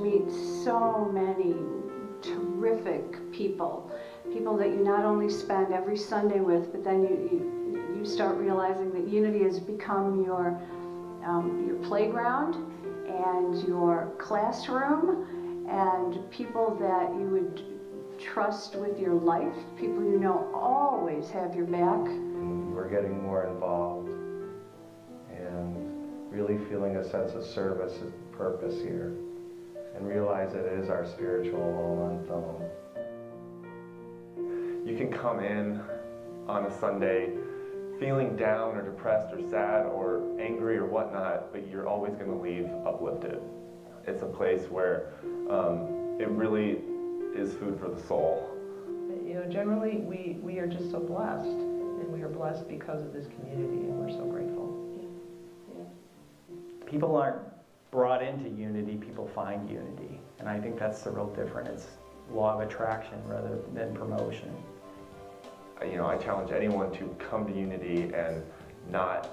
meet so many terrific people that you not only spend every Sunday with, but then you start realizing that Unity has become your playground and your classroom, and people that you would trust with your life, people you know always have your back. We're getting more involved and really feeling a sense of service and purpose here, and realize that it is our spiritual home on film. You can come in on a Sunday feeling down or depressed or sad or angry or whatnot, but you're always going to leave uplifted. It's a place where it really is food for the soul. You know, generally we are just so blessed, and we are blessed because of this community, and we're so grateful. people aren't brought into unity, people find unity. And I think that's the real difference. It's law of attraction rather than promotion. You know, I challenge anyone to come to unity and not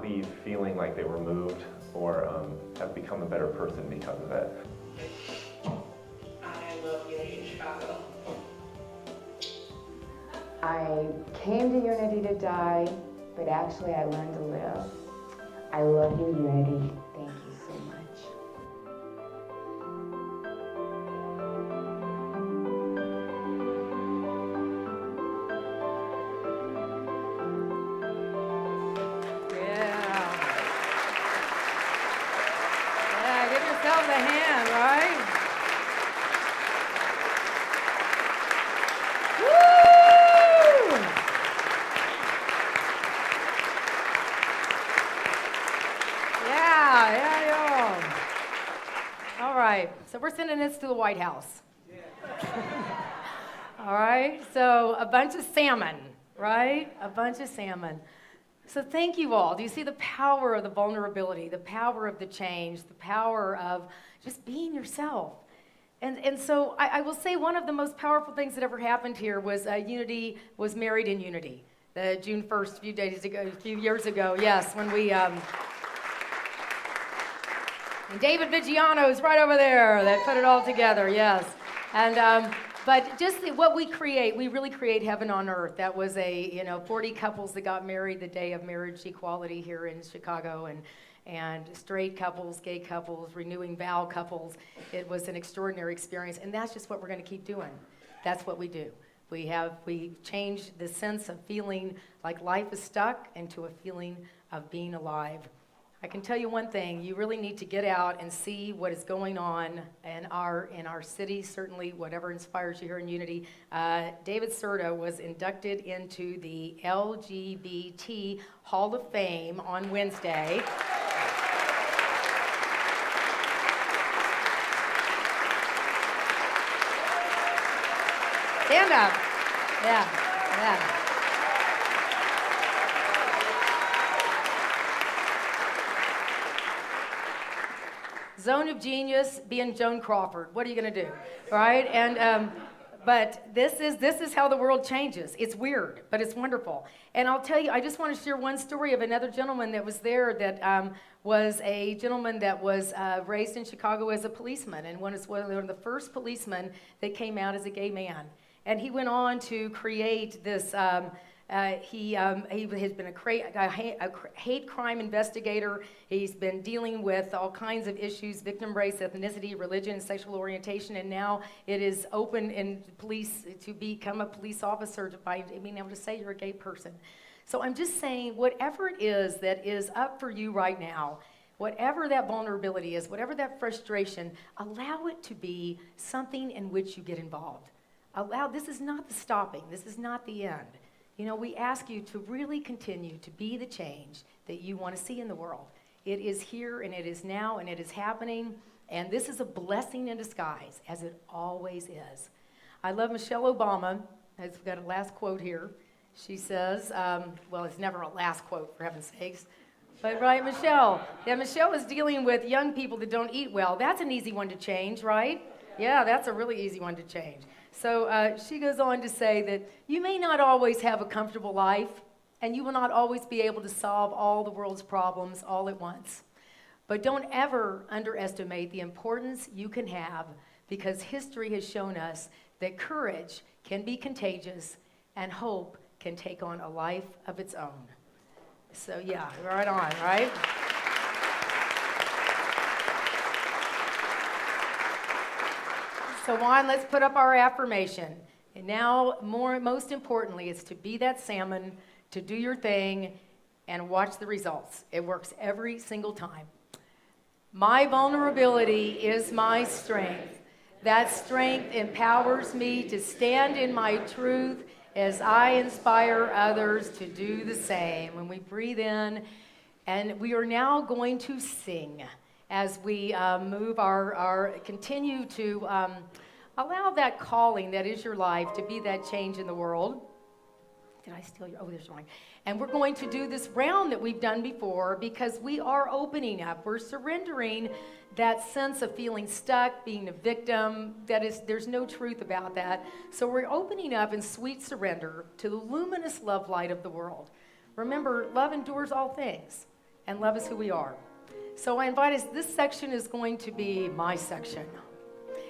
leave feeling like they were moved or have become a better person because of it. I love Unity in Chicago. I came to Unity to die, but actually I learned to live. I love you, Unity. Thank you so much. Yeah, give yourselves a hand, right? Woo! Yeah. All right, so we're sending this to the White House. All right, so a bunch of salmon, right? A bunch of salmon. So thank you all. Do you see the power of the vulnerability, the power of the change, the power of just being yourself? And so I will say one of the most powerful things that ever happened here was Unity was married in Unity. June 1st, a few years ago, yes, when we, and David Vigiano's right over there that put it all together, yes. And, but just what we create, we really create heaven on earth. That was 40 couples that got married the day of marriage equality here in Chicago, and straight couples, gay couples, renewing vow couples. It was an extraordinary experience, and that's just what we're going to keep doing. That's what we do. We change the sense of feeling like life is stuck into a feeling of being alive. I can tell you one thing, you really need to get out and see what is going on in our city, certainly whatever inspires you here in Unity. David Serta was inducted into the LGBT Hall of Fame on Wednesday. Stand up. Yeah. Zone of genius, being Joan Crawford. What are you going to do, right? And but this is how the world changes. It's weird, but it's wonderful. And I'll tell you, I just want to share one story of another gentleman that was there that was a gentleman that was raised in Chicago as a policeman, and was one of the first policemen that came out as a gay man. And he went on to create this. He has been a hate crime investigator. He's been dealing with all kinds of issues: victim, race, ethnicity, religion, sexual orientation, and now it is open in police to become a police officer by being able to say you're a gay person. So I'm just saying, whatever it is that is up for you right now, whatever that vulnerability is, whatever that frustration, allow it to be something in which you get involved. This is not the stopping. This is not the end. You know, we ask you to really continue to be the change that you want to see in the world. It is here, and it is now, and it is happening, and this is a blessing in disguise, as it always is. I love Michelle Obama. I've got a last quote here. She says, well, it's never a last quote, for heaven's sakes, but right, Michelle. Yeah, Michelle is dealing with young people that don't eat well. That's an easy one to change, right? Yeah, that's a really easy one to change. So she goes on to say that you may not always have a comfortable life, and you will not always be able to solve all the world's problems all at once. But don't ever underestimate the importance you can have, because history has shown us that courage can be contagious and hope can take on a life of its own. So yeah, right on, right? So Juan, let's put up our affirmation. And now, most importantly, it's to be that salmon, to do your thing, and watch the results. It works every single time. My vulnerability is my strength. That strength empowers me to stand in my truth as I inspire others to do the same. When we breathe in, and we are now going to sing as we continue to allow that calling that is your life to be that change in the world. Did I steal your? Oh, there's mine. And we're going to do this round that we've done before because we are opening up. We're surrendering that sense of feeling stuck, being a victim. There's no truth about that. So we're opening up in sweet surrender to the luminous love light of the world. Remember, love endures all things, and love is who we are. So I invite us, this section is going to be my section.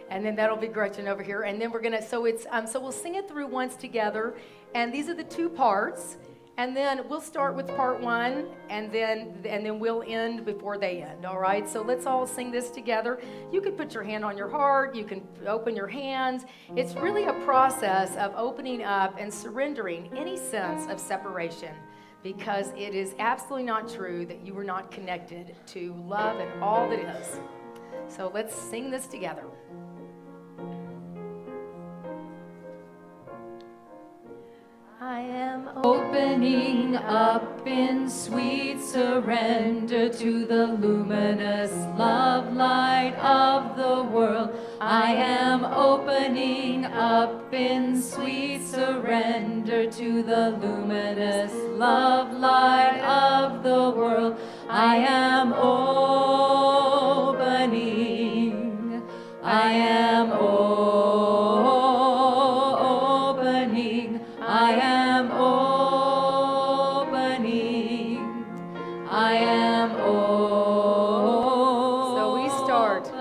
And then that'll be Gretchen over here. And then we're gonna, so we'll sing it through once together. And these are the two parts. And then we'll start with part one, and then we'll end before they end, all right? So let's all sing this together. You can put your hand on your heart. You can open your hands. It's really a process of opening up and surrendering any sense of separation, because it is absolutely not true that you are not connected to love and all that is. So let's sing this together. I am Opening up in sweet surrender to the luminous love light of the world. I am opening up in sweet surrender to the luminous love light of the world. I am opening. I am opening. I am opening. I am opening. So we start.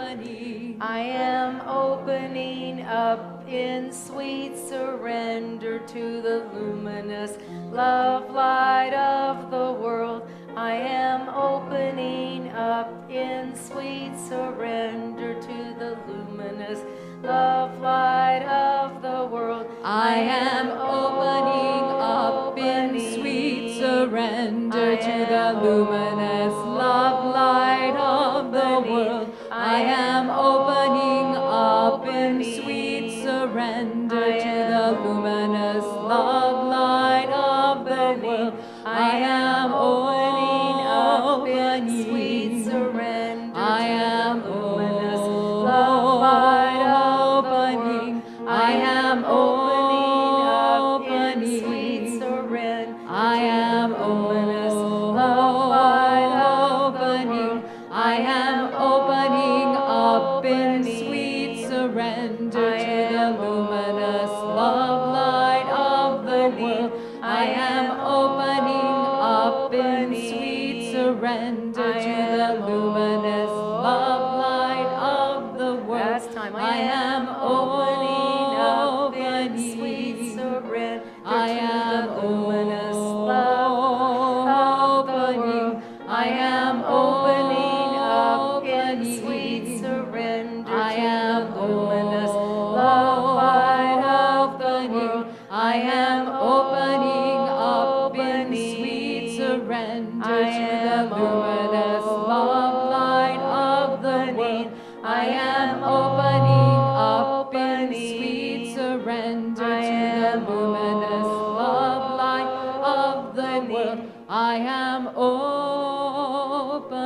I am opening up in sweet surrender to the luminous love light of the world. I am opening up in sweet surrender to the luminous love light of the world. I am opening up in sweet surrender to the luminous love light of the world. I am opening up in sweet surrender to the luminous love light of the world. I am opening up in sweet surrender. I am luminous love light of the world. I am opening up in sweet surrender. I am luminous love light of the world. I am opening up in sweet surrender to the luminous love light of the world. I am opening up in sweet surrender to the luminous love light of the world. Last time. I am opening up in sweet surrender. I am luminous love of the world. I am opening up in sweet surrender. I am luminous love light of the world. I am opening up in sweet surrender to the luminous love light of the world. I am opening up in sweet surrender to the luminous love light of the world. I am opening.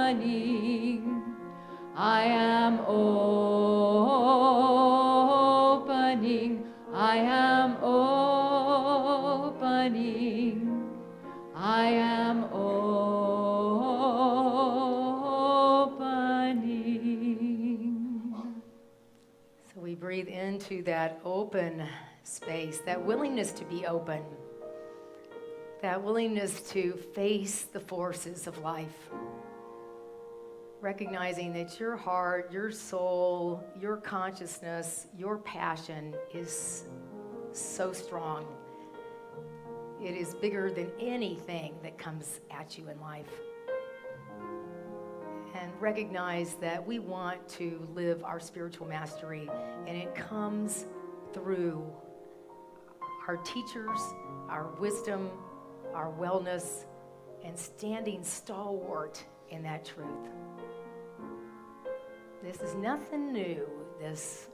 I am opening. I am opening. I am opening. So we breathe into that open space, that willingness to be open, that willingness to face the forces of life, recognizing that your heart, your soul, your consciousness, your passion is so strong. It is bigger than anything that comes at you in life. And recognize that we want to live our spiritual mastery, and it comes through our teachers, our wisdom, our wellness, and standing stalwart in that truth. This is nothing new, this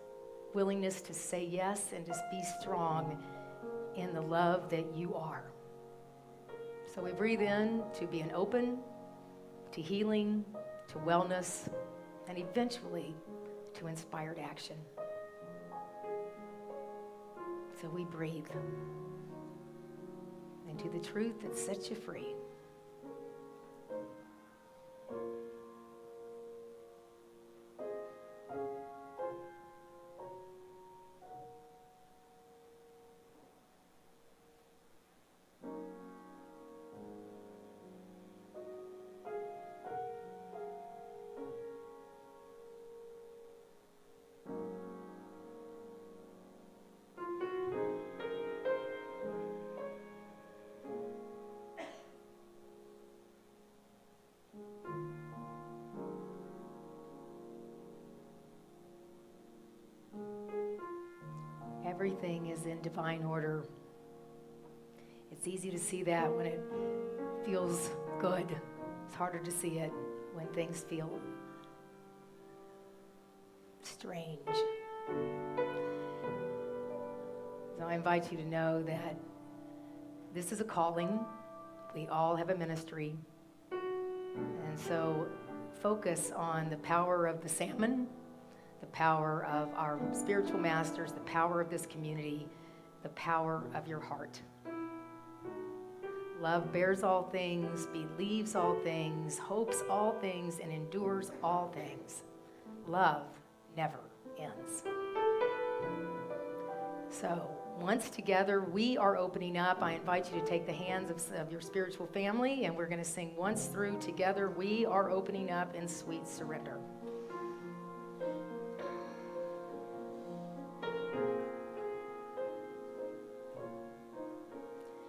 willingness to say yes and just be strong in the love that you are. So we breathe in to being open, to healing, to wellness, and eventually to inspired action. So we breathe. and to the truth that sets you free. Everything is in divine order. It's easy to see that when it feels good. It's harder to see it when things feel strange. So I invite you to know that this is a calling. We all have a ministry. And so focus on the power of the salmon, the power of our spiritual masters, the power of this community, the power of your heart. Love bears all things, believes all things, hopes all things, and endures all things. Love never ends. So, once together, we are opening up. I invite you to take the hands of your spiritual family, and we're going to sing once through together. We are opening up in sweet surrender.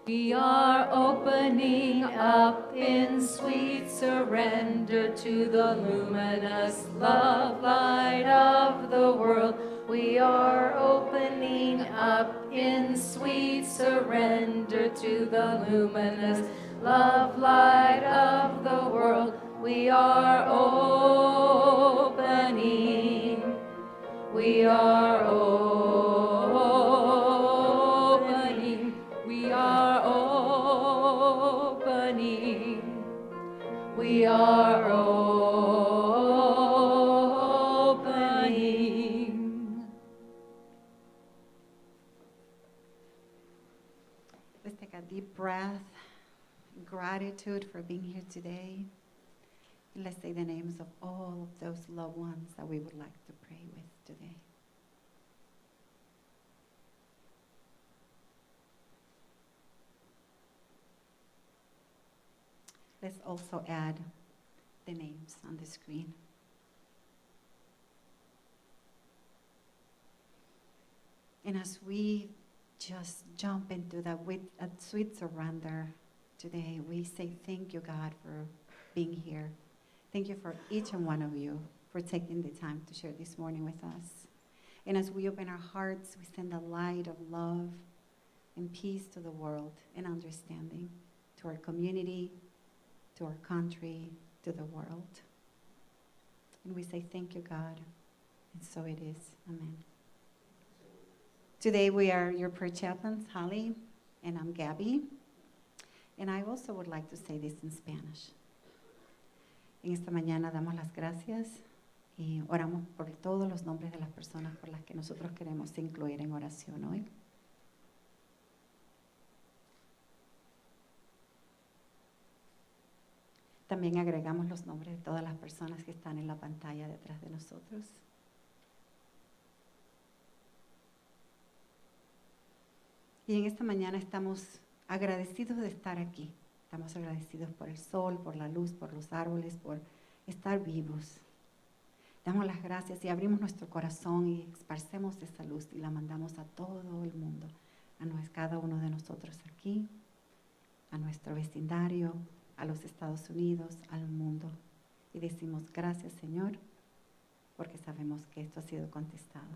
We are opening up in sweet surrender to the luminous love light of the world. We are opening up in sweet surrender to the luminous love light of the world. We are opening. We are opening. We are opening. We are opening. Let's take a deep breath. Gratitude for being here today. And let's say the names of all of those loved ones that we would like to pray with today. Let's also add the names on the screen. And as we just jump into that with a sweet surrender today, we say thank you, God, for being here. Thank you for each and one of you for taking the time to share this morning with us. And as we open our hearts, we send a light of love and peace to the world and understanding, to our community, to our country, to the world. And we say thank you, God. And so it is. Amen. Today we are your prayer chaplains, Holly, and I'm Gabby. And I also would like to say this in Spanish. En esta mañana damos las gracias y oramos por todos los nombres de las personas por las que nosotros queremos incluir en oración hoy. También agregamos los nombres de todas las personas que están en la pantalla detrás de nosotros. Y en esta mañana estamos agradecidos de estar aquí. Estamos agradecidos por el sol, por la luz, por los árboles, por estar vivos. Damos las gracias y abrimos nuestro corazón y esparcemos esa luz y la mandamos a todo el mundo, a cada uno de nosotros aquí, a nuestro vecindario, a los Estados Unidos, al mundo. Y decimos gracias, Señor, porque sabemos que esto ha sido contestado.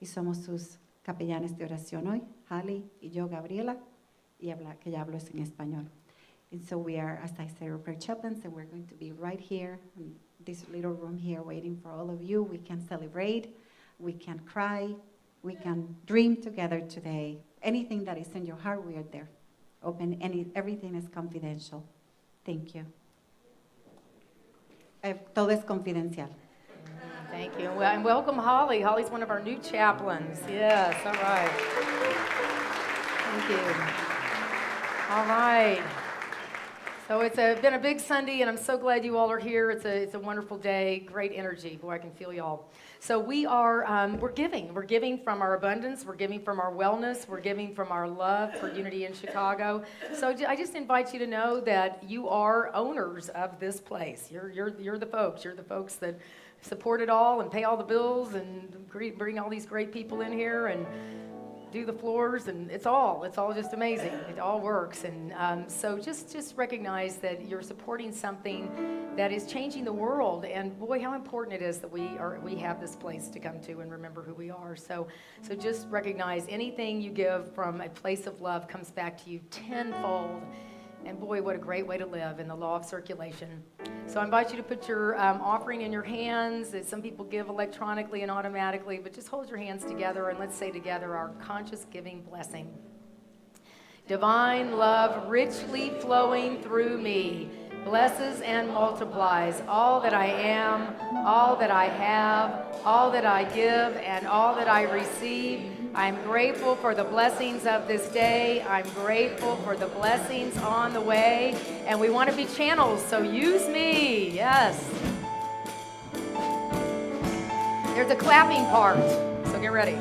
Y somos sus capellanes de oración hoy, Holly y yo, Gabriela, y que ya hablo en español. And so we are, as I said, prayer chaplains, and we're going to be right here in this little room here waiting for all of you. We can celebrate, we can cry, we can dream together today. Anything that is in your heart, we are there. Everything is confidential. Thank you. Todo es confidencial. Thank you. And welcome, Holly. Holly's one of our new chaplains. Yes, all right. Thank you. All right. So it's been a big Sunday, and I'm so glad you all are here. It's a wonderful day, great energy. Boy, I can feel y'all. So we're giving. We're giving from our abundance. We're giving from our wellness. We're giving from our love for Unity in Chicago. So I just invite you to know that you are owners of this place. You're the folks. You're the folks that support it all and pay all the bills and bring all these great people in here and do the floors, and it's all just amazing. It all works, and so just recognize that you're supporting something that is changing the world, and boy, how important it is that we have this place to come to and remember who we are. So just recognize anything you give from a place of love comes back to you tenfold. And boy, what a great way to live in the law of circulation. So I invite you to put your offering in your hands. Some people give electronically and automatically, but just hold your hands together and let's say together our conscious giving blessing. Divine love richly flowing through me blesses and multiplies all that I am, all that I have, all that I give, and all that I receive. I'm grateful for the blessings of this day. I'm grateful for the blessings on the way. And we want to be channels, so use me. Yes. There's a clapping part, so get ready.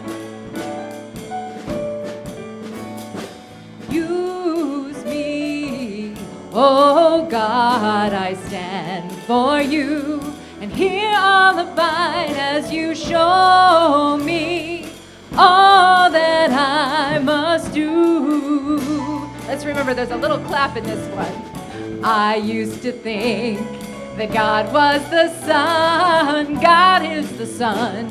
Use me, oh God, I stand for you. And here I'll abide as you show me all that I must do. Let's remember there's a little clap in this one. I used to think that God was the sun, God is the sun,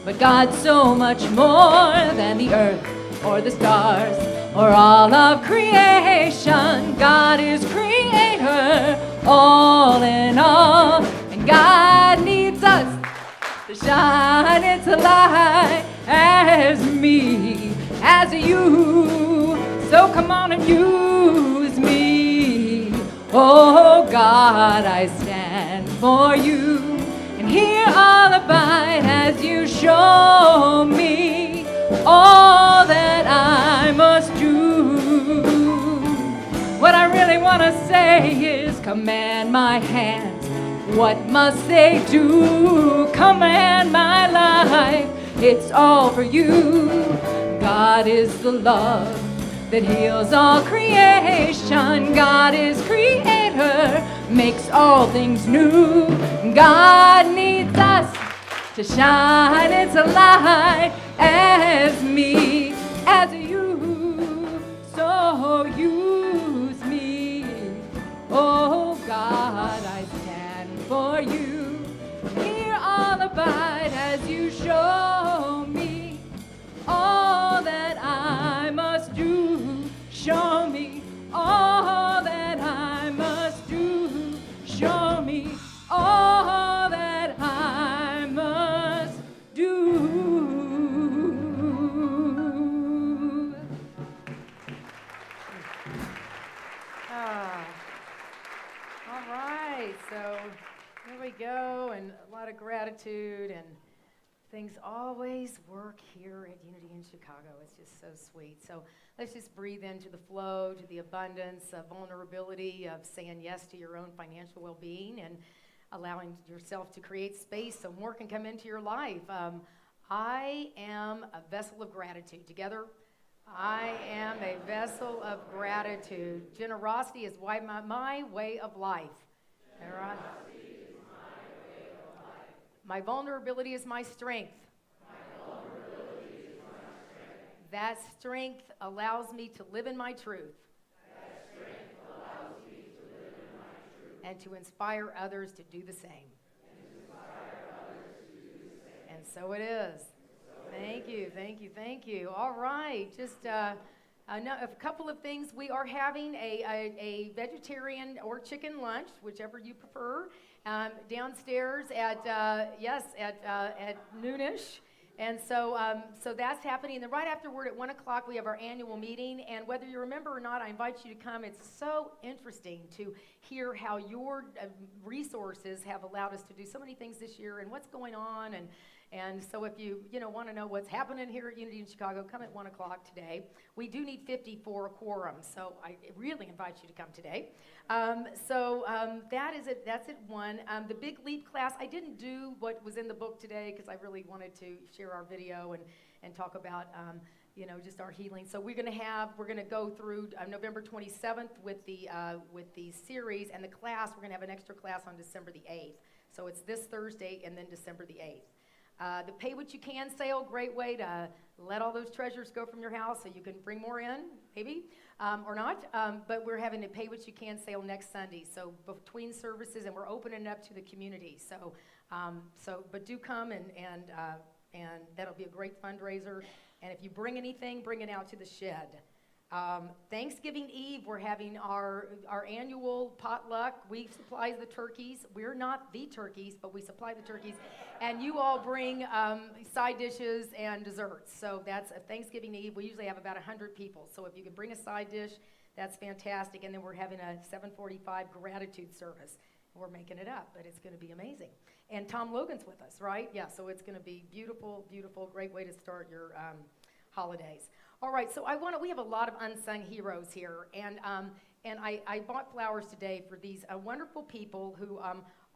but God's so much more than the earth or the stars or all of creation. God is creator, all in all, and God needs us to shine its light as me, as you. So come on and use me. Oh God, I stand for you. And here I'll abide as you show me all that I must do. What I really want to say is command my hands. What must they do? Command my life. It's all for you. God is the love that heals all creation. God is creator, makes all things new. God needs us to shine its light as me, as you. So use me. Oh God, I stand for you. Here I'll abide as you show me all that I must do. Show me all that I must do. Show me all that I must do. All right, so here we go, and a lot of gratitude, and things always work here at Unity in Chicago. It's just so sweet. So let's just breathe into the flow, to the abundance of vulnerability, of saying yes to your own financial well-being and allowing yourself to create space so more can come into your life. I am a vessel of gratitude. Together, I am a vessel of gratitude. Generosity is my way of life. My vulnerability is my strength. That strength allows me to live in my truth. And to inspire others to do the same. And so it is. Thank you, thank you, thank you. All right, just a couple of things. We are having a vegetarian or chicken lunch, whichever you prefer, downstairs at noonish. And so that's happening. And then right afterward at 1 o'clock, we have our annual meeting. And whether you remember or not, I invite you to come. It's so interesting to hear how your resources have allowed us to do so many things this year and what's going on. And so if you want to know what's happening here at Unity in Chicago, come at 1 o'clock today. We do need 50 for a quorum, so I really invite you to come today. That is it. That's at 1. The Big Leap class, I didn't do what was in the book today because I really wanted to share our video and talk about just our healing. So we're going to go through November 27th with the series, and the class, we're going to have an extra class on December the 8th. So it's this Thursday and then December the 8th. The Pay What You Can sale, great way to let all those treasures go from your house so you can bring more in, maybe, or not. But we're having a Pay What You Can sale next Sunday. So between services, and we're opening it up to the community. But do come, and that'll be a great fundraiser. And if you bring anything, bring it out to the shed. Thanksgiving Eve, we're having our annual potluck. We supply the turkeys. We're not the turkeys, but we supply the turkeys. And you all bring side dishes and desserts. So that's a Thanksgiving Eve. We usually have about 100 people. So if you can bring a side dish, that's fantastic. And then we're having a 7:45 gratitude service. We're making it up, but it's going to be amazing. And Tom Logan's with us, right? Yeah, so it's going to be beautiful, beautiful, great way to start your holidays. All right, so we have a lot of unsung heroes here, and I bought flowers today for these wonderful people who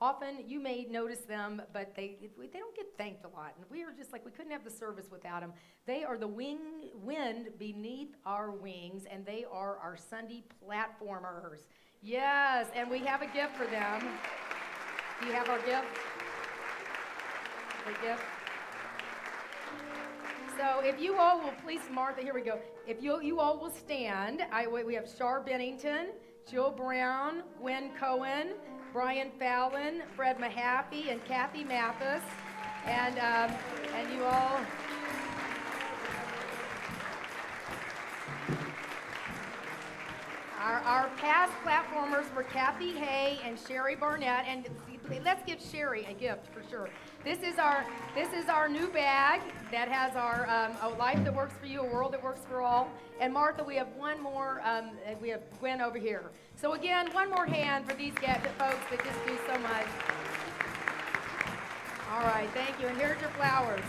often you may notice them, but they don't get thanked a lot, and we are just like, we couldn't have the service without them. They are the wind beneath our wings, and they are our Sunday platformers. Yes, and we have a gift for them. Do you have our gift? The gift? So if you all will please, Martha, here we go. If you all will stand, we have Shar Bennington, Jill Brown, Gwen Cohen, Brian Fallon, Fred Mahaffey, and Kathy Mathis, and you all. Our past platformers were Kathy Hay and Sherry Barnett, and let's give Sherry a gift for sure. This is our new bag that has our A Life That Works For You, A World That Works For All. And Martha, we have one more. We have Gwen over here. So again, one more hand for these folks that just do so much. All right, thank you. And here's your flowers.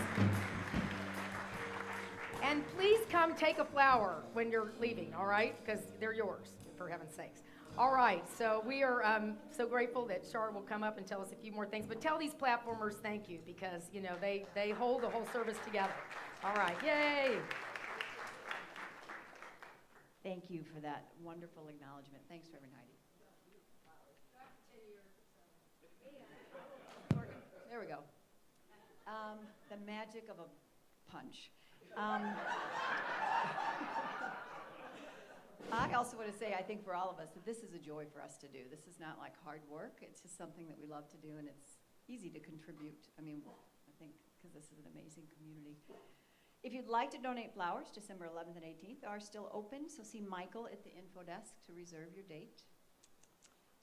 And please come take a flower when you're leaving, all right? Because they're yours, for heaven's sakes. All right, so we are so grateful that Shar will come up and tell us a few more things. But tell these platformers thank you, because, they hold the whole service together. All right, yay! Thank you for that wonderful acknowledgement. Thanks, Reverend Heidi. There we go. The magic of a punch. I also want to say, I think for all of us, that this is a joy for us to do. This is not like hard work. It's just something that we love to do, and it's easy to contribute. I think because this is an amazing community. If you'd like to donate flowers, December 11th and 18th are still open, so see Michael at the info desk to reserve your date.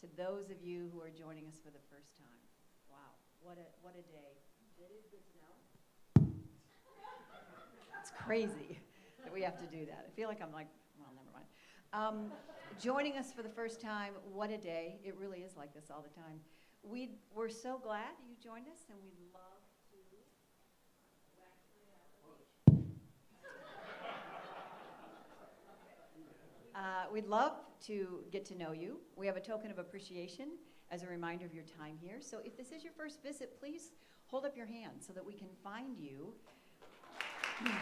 To those of you who are joining us for the first time, wow, what a day. It is good to know. It's crazy that we have to do that. I feel like I'm like, well, never mind. Joining us for the first time, what a day. It really is like this all the time. We're so glad you joined us, and we'd love we'd love to get to know you. We have a token of appreciation as a reminder of your time here. So if this is your first visit, please hold up your hand so that we can find you. Yay.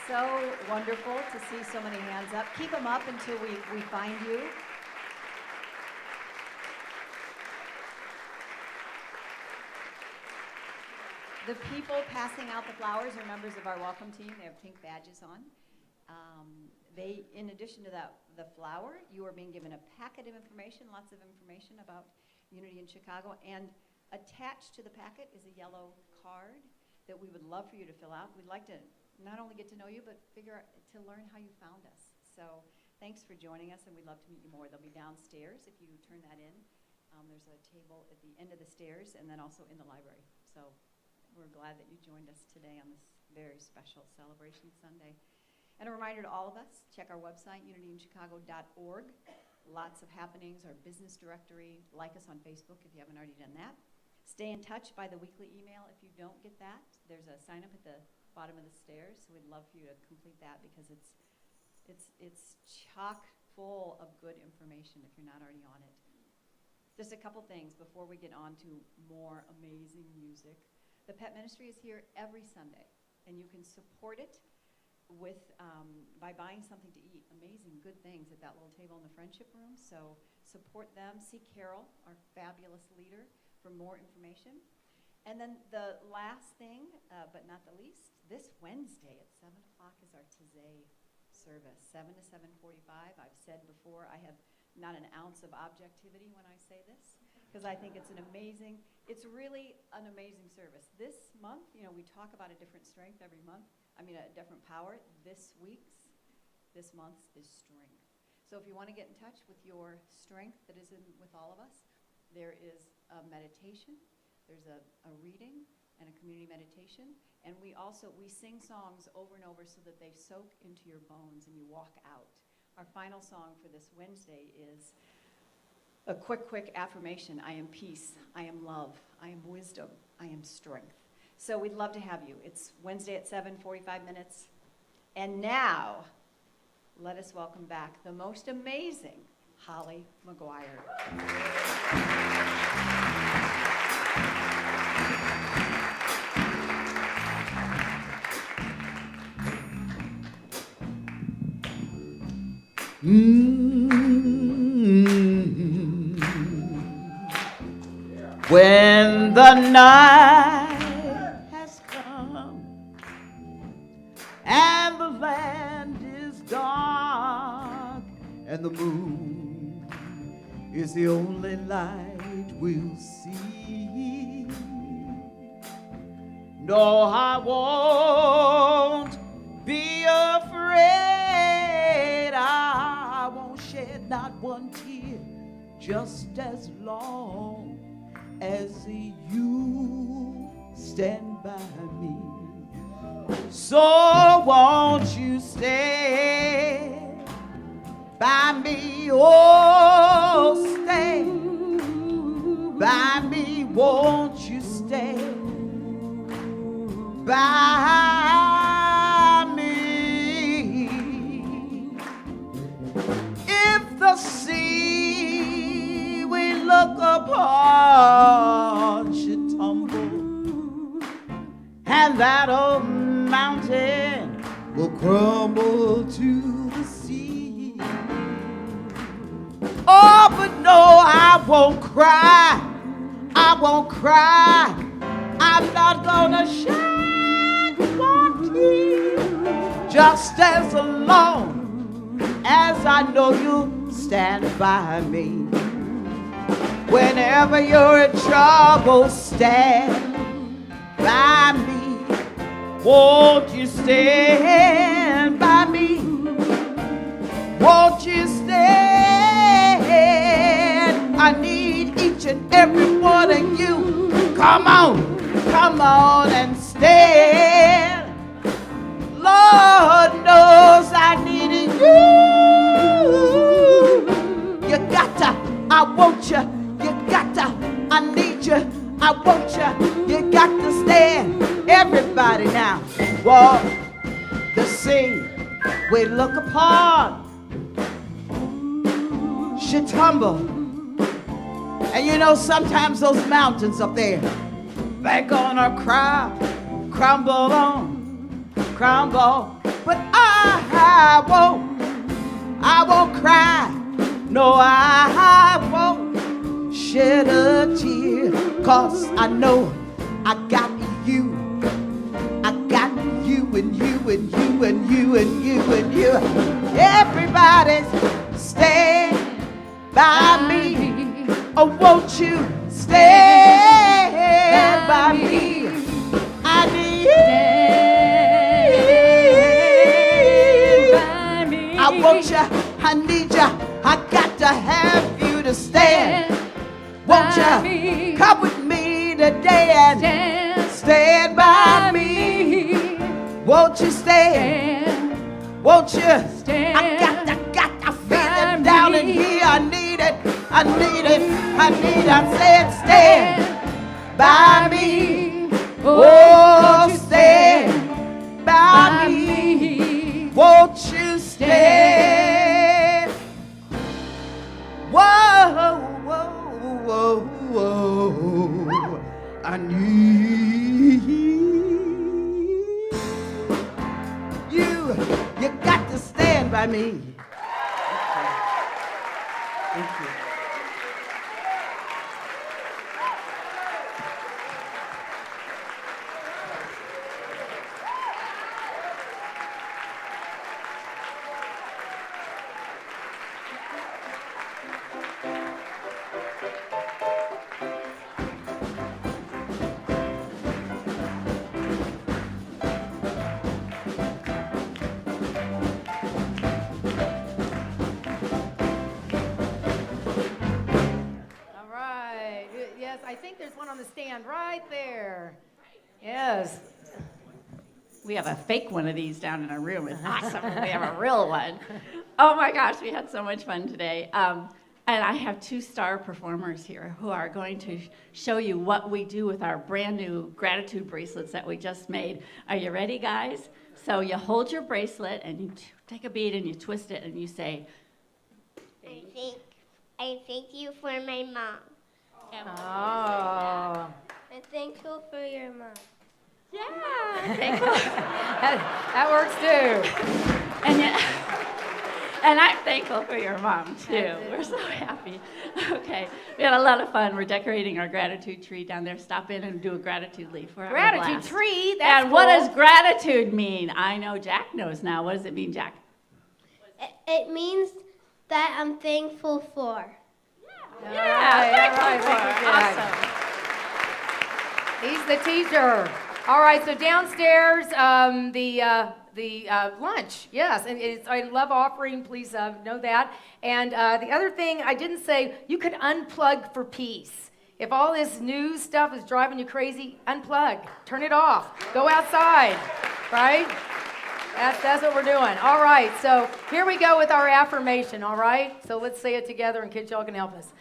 So wonderful to see so many hands up. Keep them up until we find you. The people passing out the flowers are members of our welcome team. They have pink badges on. In addition to the flower, you are being given a packet of information, lots of information about Unity in Chicago, and attached to the packet is a yellow card that we would love for you to fill out. We'd like to not only get to know you, but to learn how you found us. So thanks for joining us, and we'd love to meet you more. They'll be downstairs if you turn that in. There's a table at the end of the stairs, and then also in the library. So we're glad that you joined us today on this very special Celebration Sunday. And a reminder to all of us, check our website, unityinchicago.org. Lots of happenings, our business directory. Like us on Facebook if you haven't already done that. Stay in touch by the weekly email. If you don't get that, there's a sign up at the bottom of the stairs. So we'd love for you to complete that because it's chock full of good information if you're not already on it. Just a couple things before we get on to more amazing music. The Pet Ministry is here every Sunday, and you can support it with by buying something to eat. Amazing good things at that little table in the friendship room. So support them. See Carol, our fabulous leader, for more information. And then the last thing, but not the least, this Wednesday at 7 o'clock is our Tizay service, 7 to 7:45. I've said before, I have not an ounce of objectivity when I say this, because I think it's really an amazing service. This month, we talk about a different strength every month. A different power. This month's is strength. So if you want to get in touch with your strength that is in with all of us, there is a meditation, there's a reading and a community meditation, and we sing songs over and over so that they soak into your bones and you walk out. Our final song for this Wednesday is a quick affirmation. I am peace, I am love, I am wisdom, I am strength. So we'd love to have you. It's Wednesday at 7:45 minutes. And now, let us welcome back the most amazing Holly McGuire. When the night has come and the land is dark and the moon is the only light we'll see, no, I won't be afraid. I won't shed not one tear, just as long as you stand by me. So won't you stand by me, oh stand by me, won't you stand by me? If the sea we look upon should tumble, and that old mountain will crumble to the sea. Oh, but no, I won't cry, I won't cry. I'm not gonna shed one tear, just as long as I know you'll stand by me. Whenever you're in trouble, stand by me. Won't you stand by me? Won't you stand? I need each and every one of you. Come on and stand. Lord knows I need you. You gotta, I want you. You gotta, I need you. I want you. You got to stand. Everybody now, walk the sea we look upon should tumble. And you know, sometimes those mountains up there, they're gonna crumble on, crumble. But I won't cry. No, I won't shed a tear, 'cause I know I got you. I got you and you and you and you and you and you. Everybody stand by me. Oh, won't you stand by me? I need you. I want you. I need you. I got to have you to stand. Won't you come with me today and stand by me? Won't you stand? Won't you? Stand I got to feel it down in here. I need it. I need it. I need it. I said stand by me. Oh, stand by me. Won't you stand? Whoa, whoa, whoa, whoa. I need you. You got to stand by me. Thank you. All right. Yes, I think there's one on the stand right there. Yes. We have a fake one of these down in our room. It's awesome. We have a real one. Oh my gosh, we had so much fun today. And I have 2 star performers here who are going to show you what we do with our brand new gratitude bracelets that we just made. Are you ready, guys? So you hold your bracelet and you take a bead and you twist it and you say, I thank you for my mom. Oh. I'm thankful for your mom. Yeah. That works too. And I'm thankful for your mom, too. We're so happy. Okay. We had a lot of fun. We're decorating our gratitude tree down there. Stop in and do a gratitude leaf. We're having a Gratitude blast. tree? That's And what cool. does gratitude mean? I know Jack knows now. What does it mean, Jack? It means that I'm thankful for. Yeah, all right. Thank you, Jack. He's the teacher. All right, so downstairs, the lunch, yes, and I love offering, please know that. And the other thing I didn't say, you could unplug for peace. If all this news stuff is driving you crazy, unplug, turn it off, go outside, right? That's what we're doing. All right, so here we go with our affirmation, all right? So let's say it together, and kids, y'all can help us.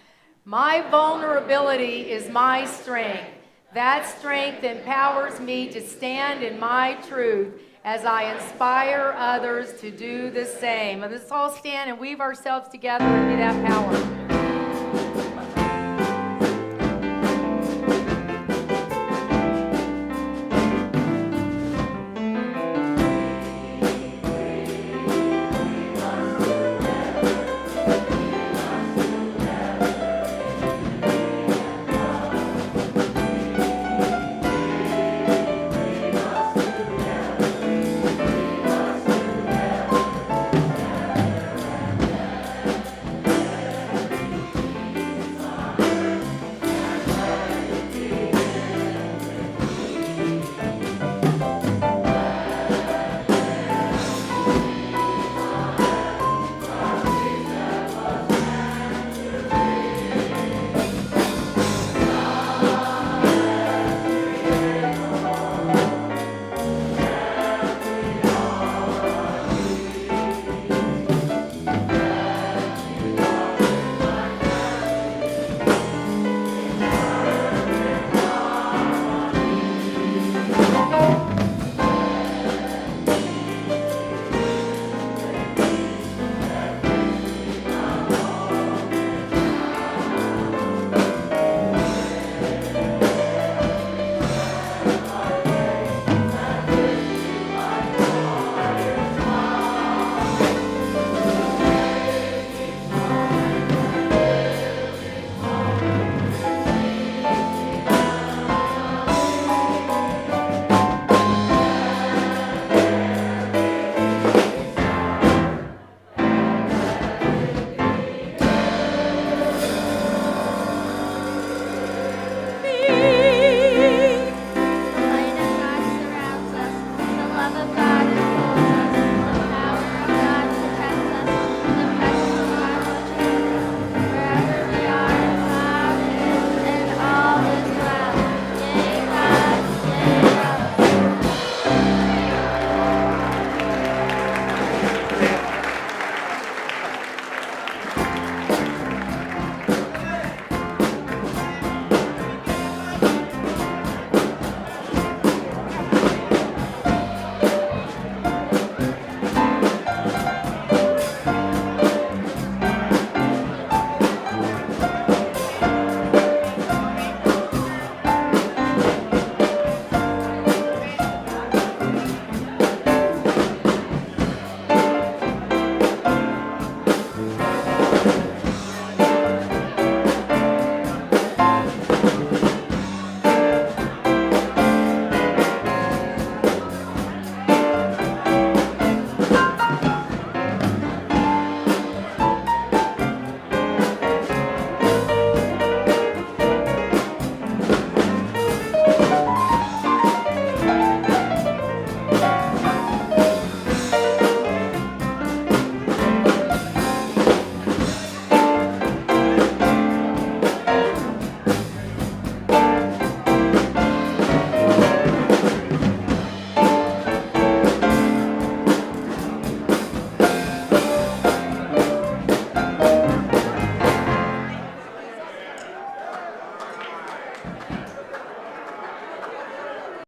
My vulnerability is my strength. That strength empowers me to stand in my truth as I inspire others to do the same. And let's all stand and weave ourselves together into that power.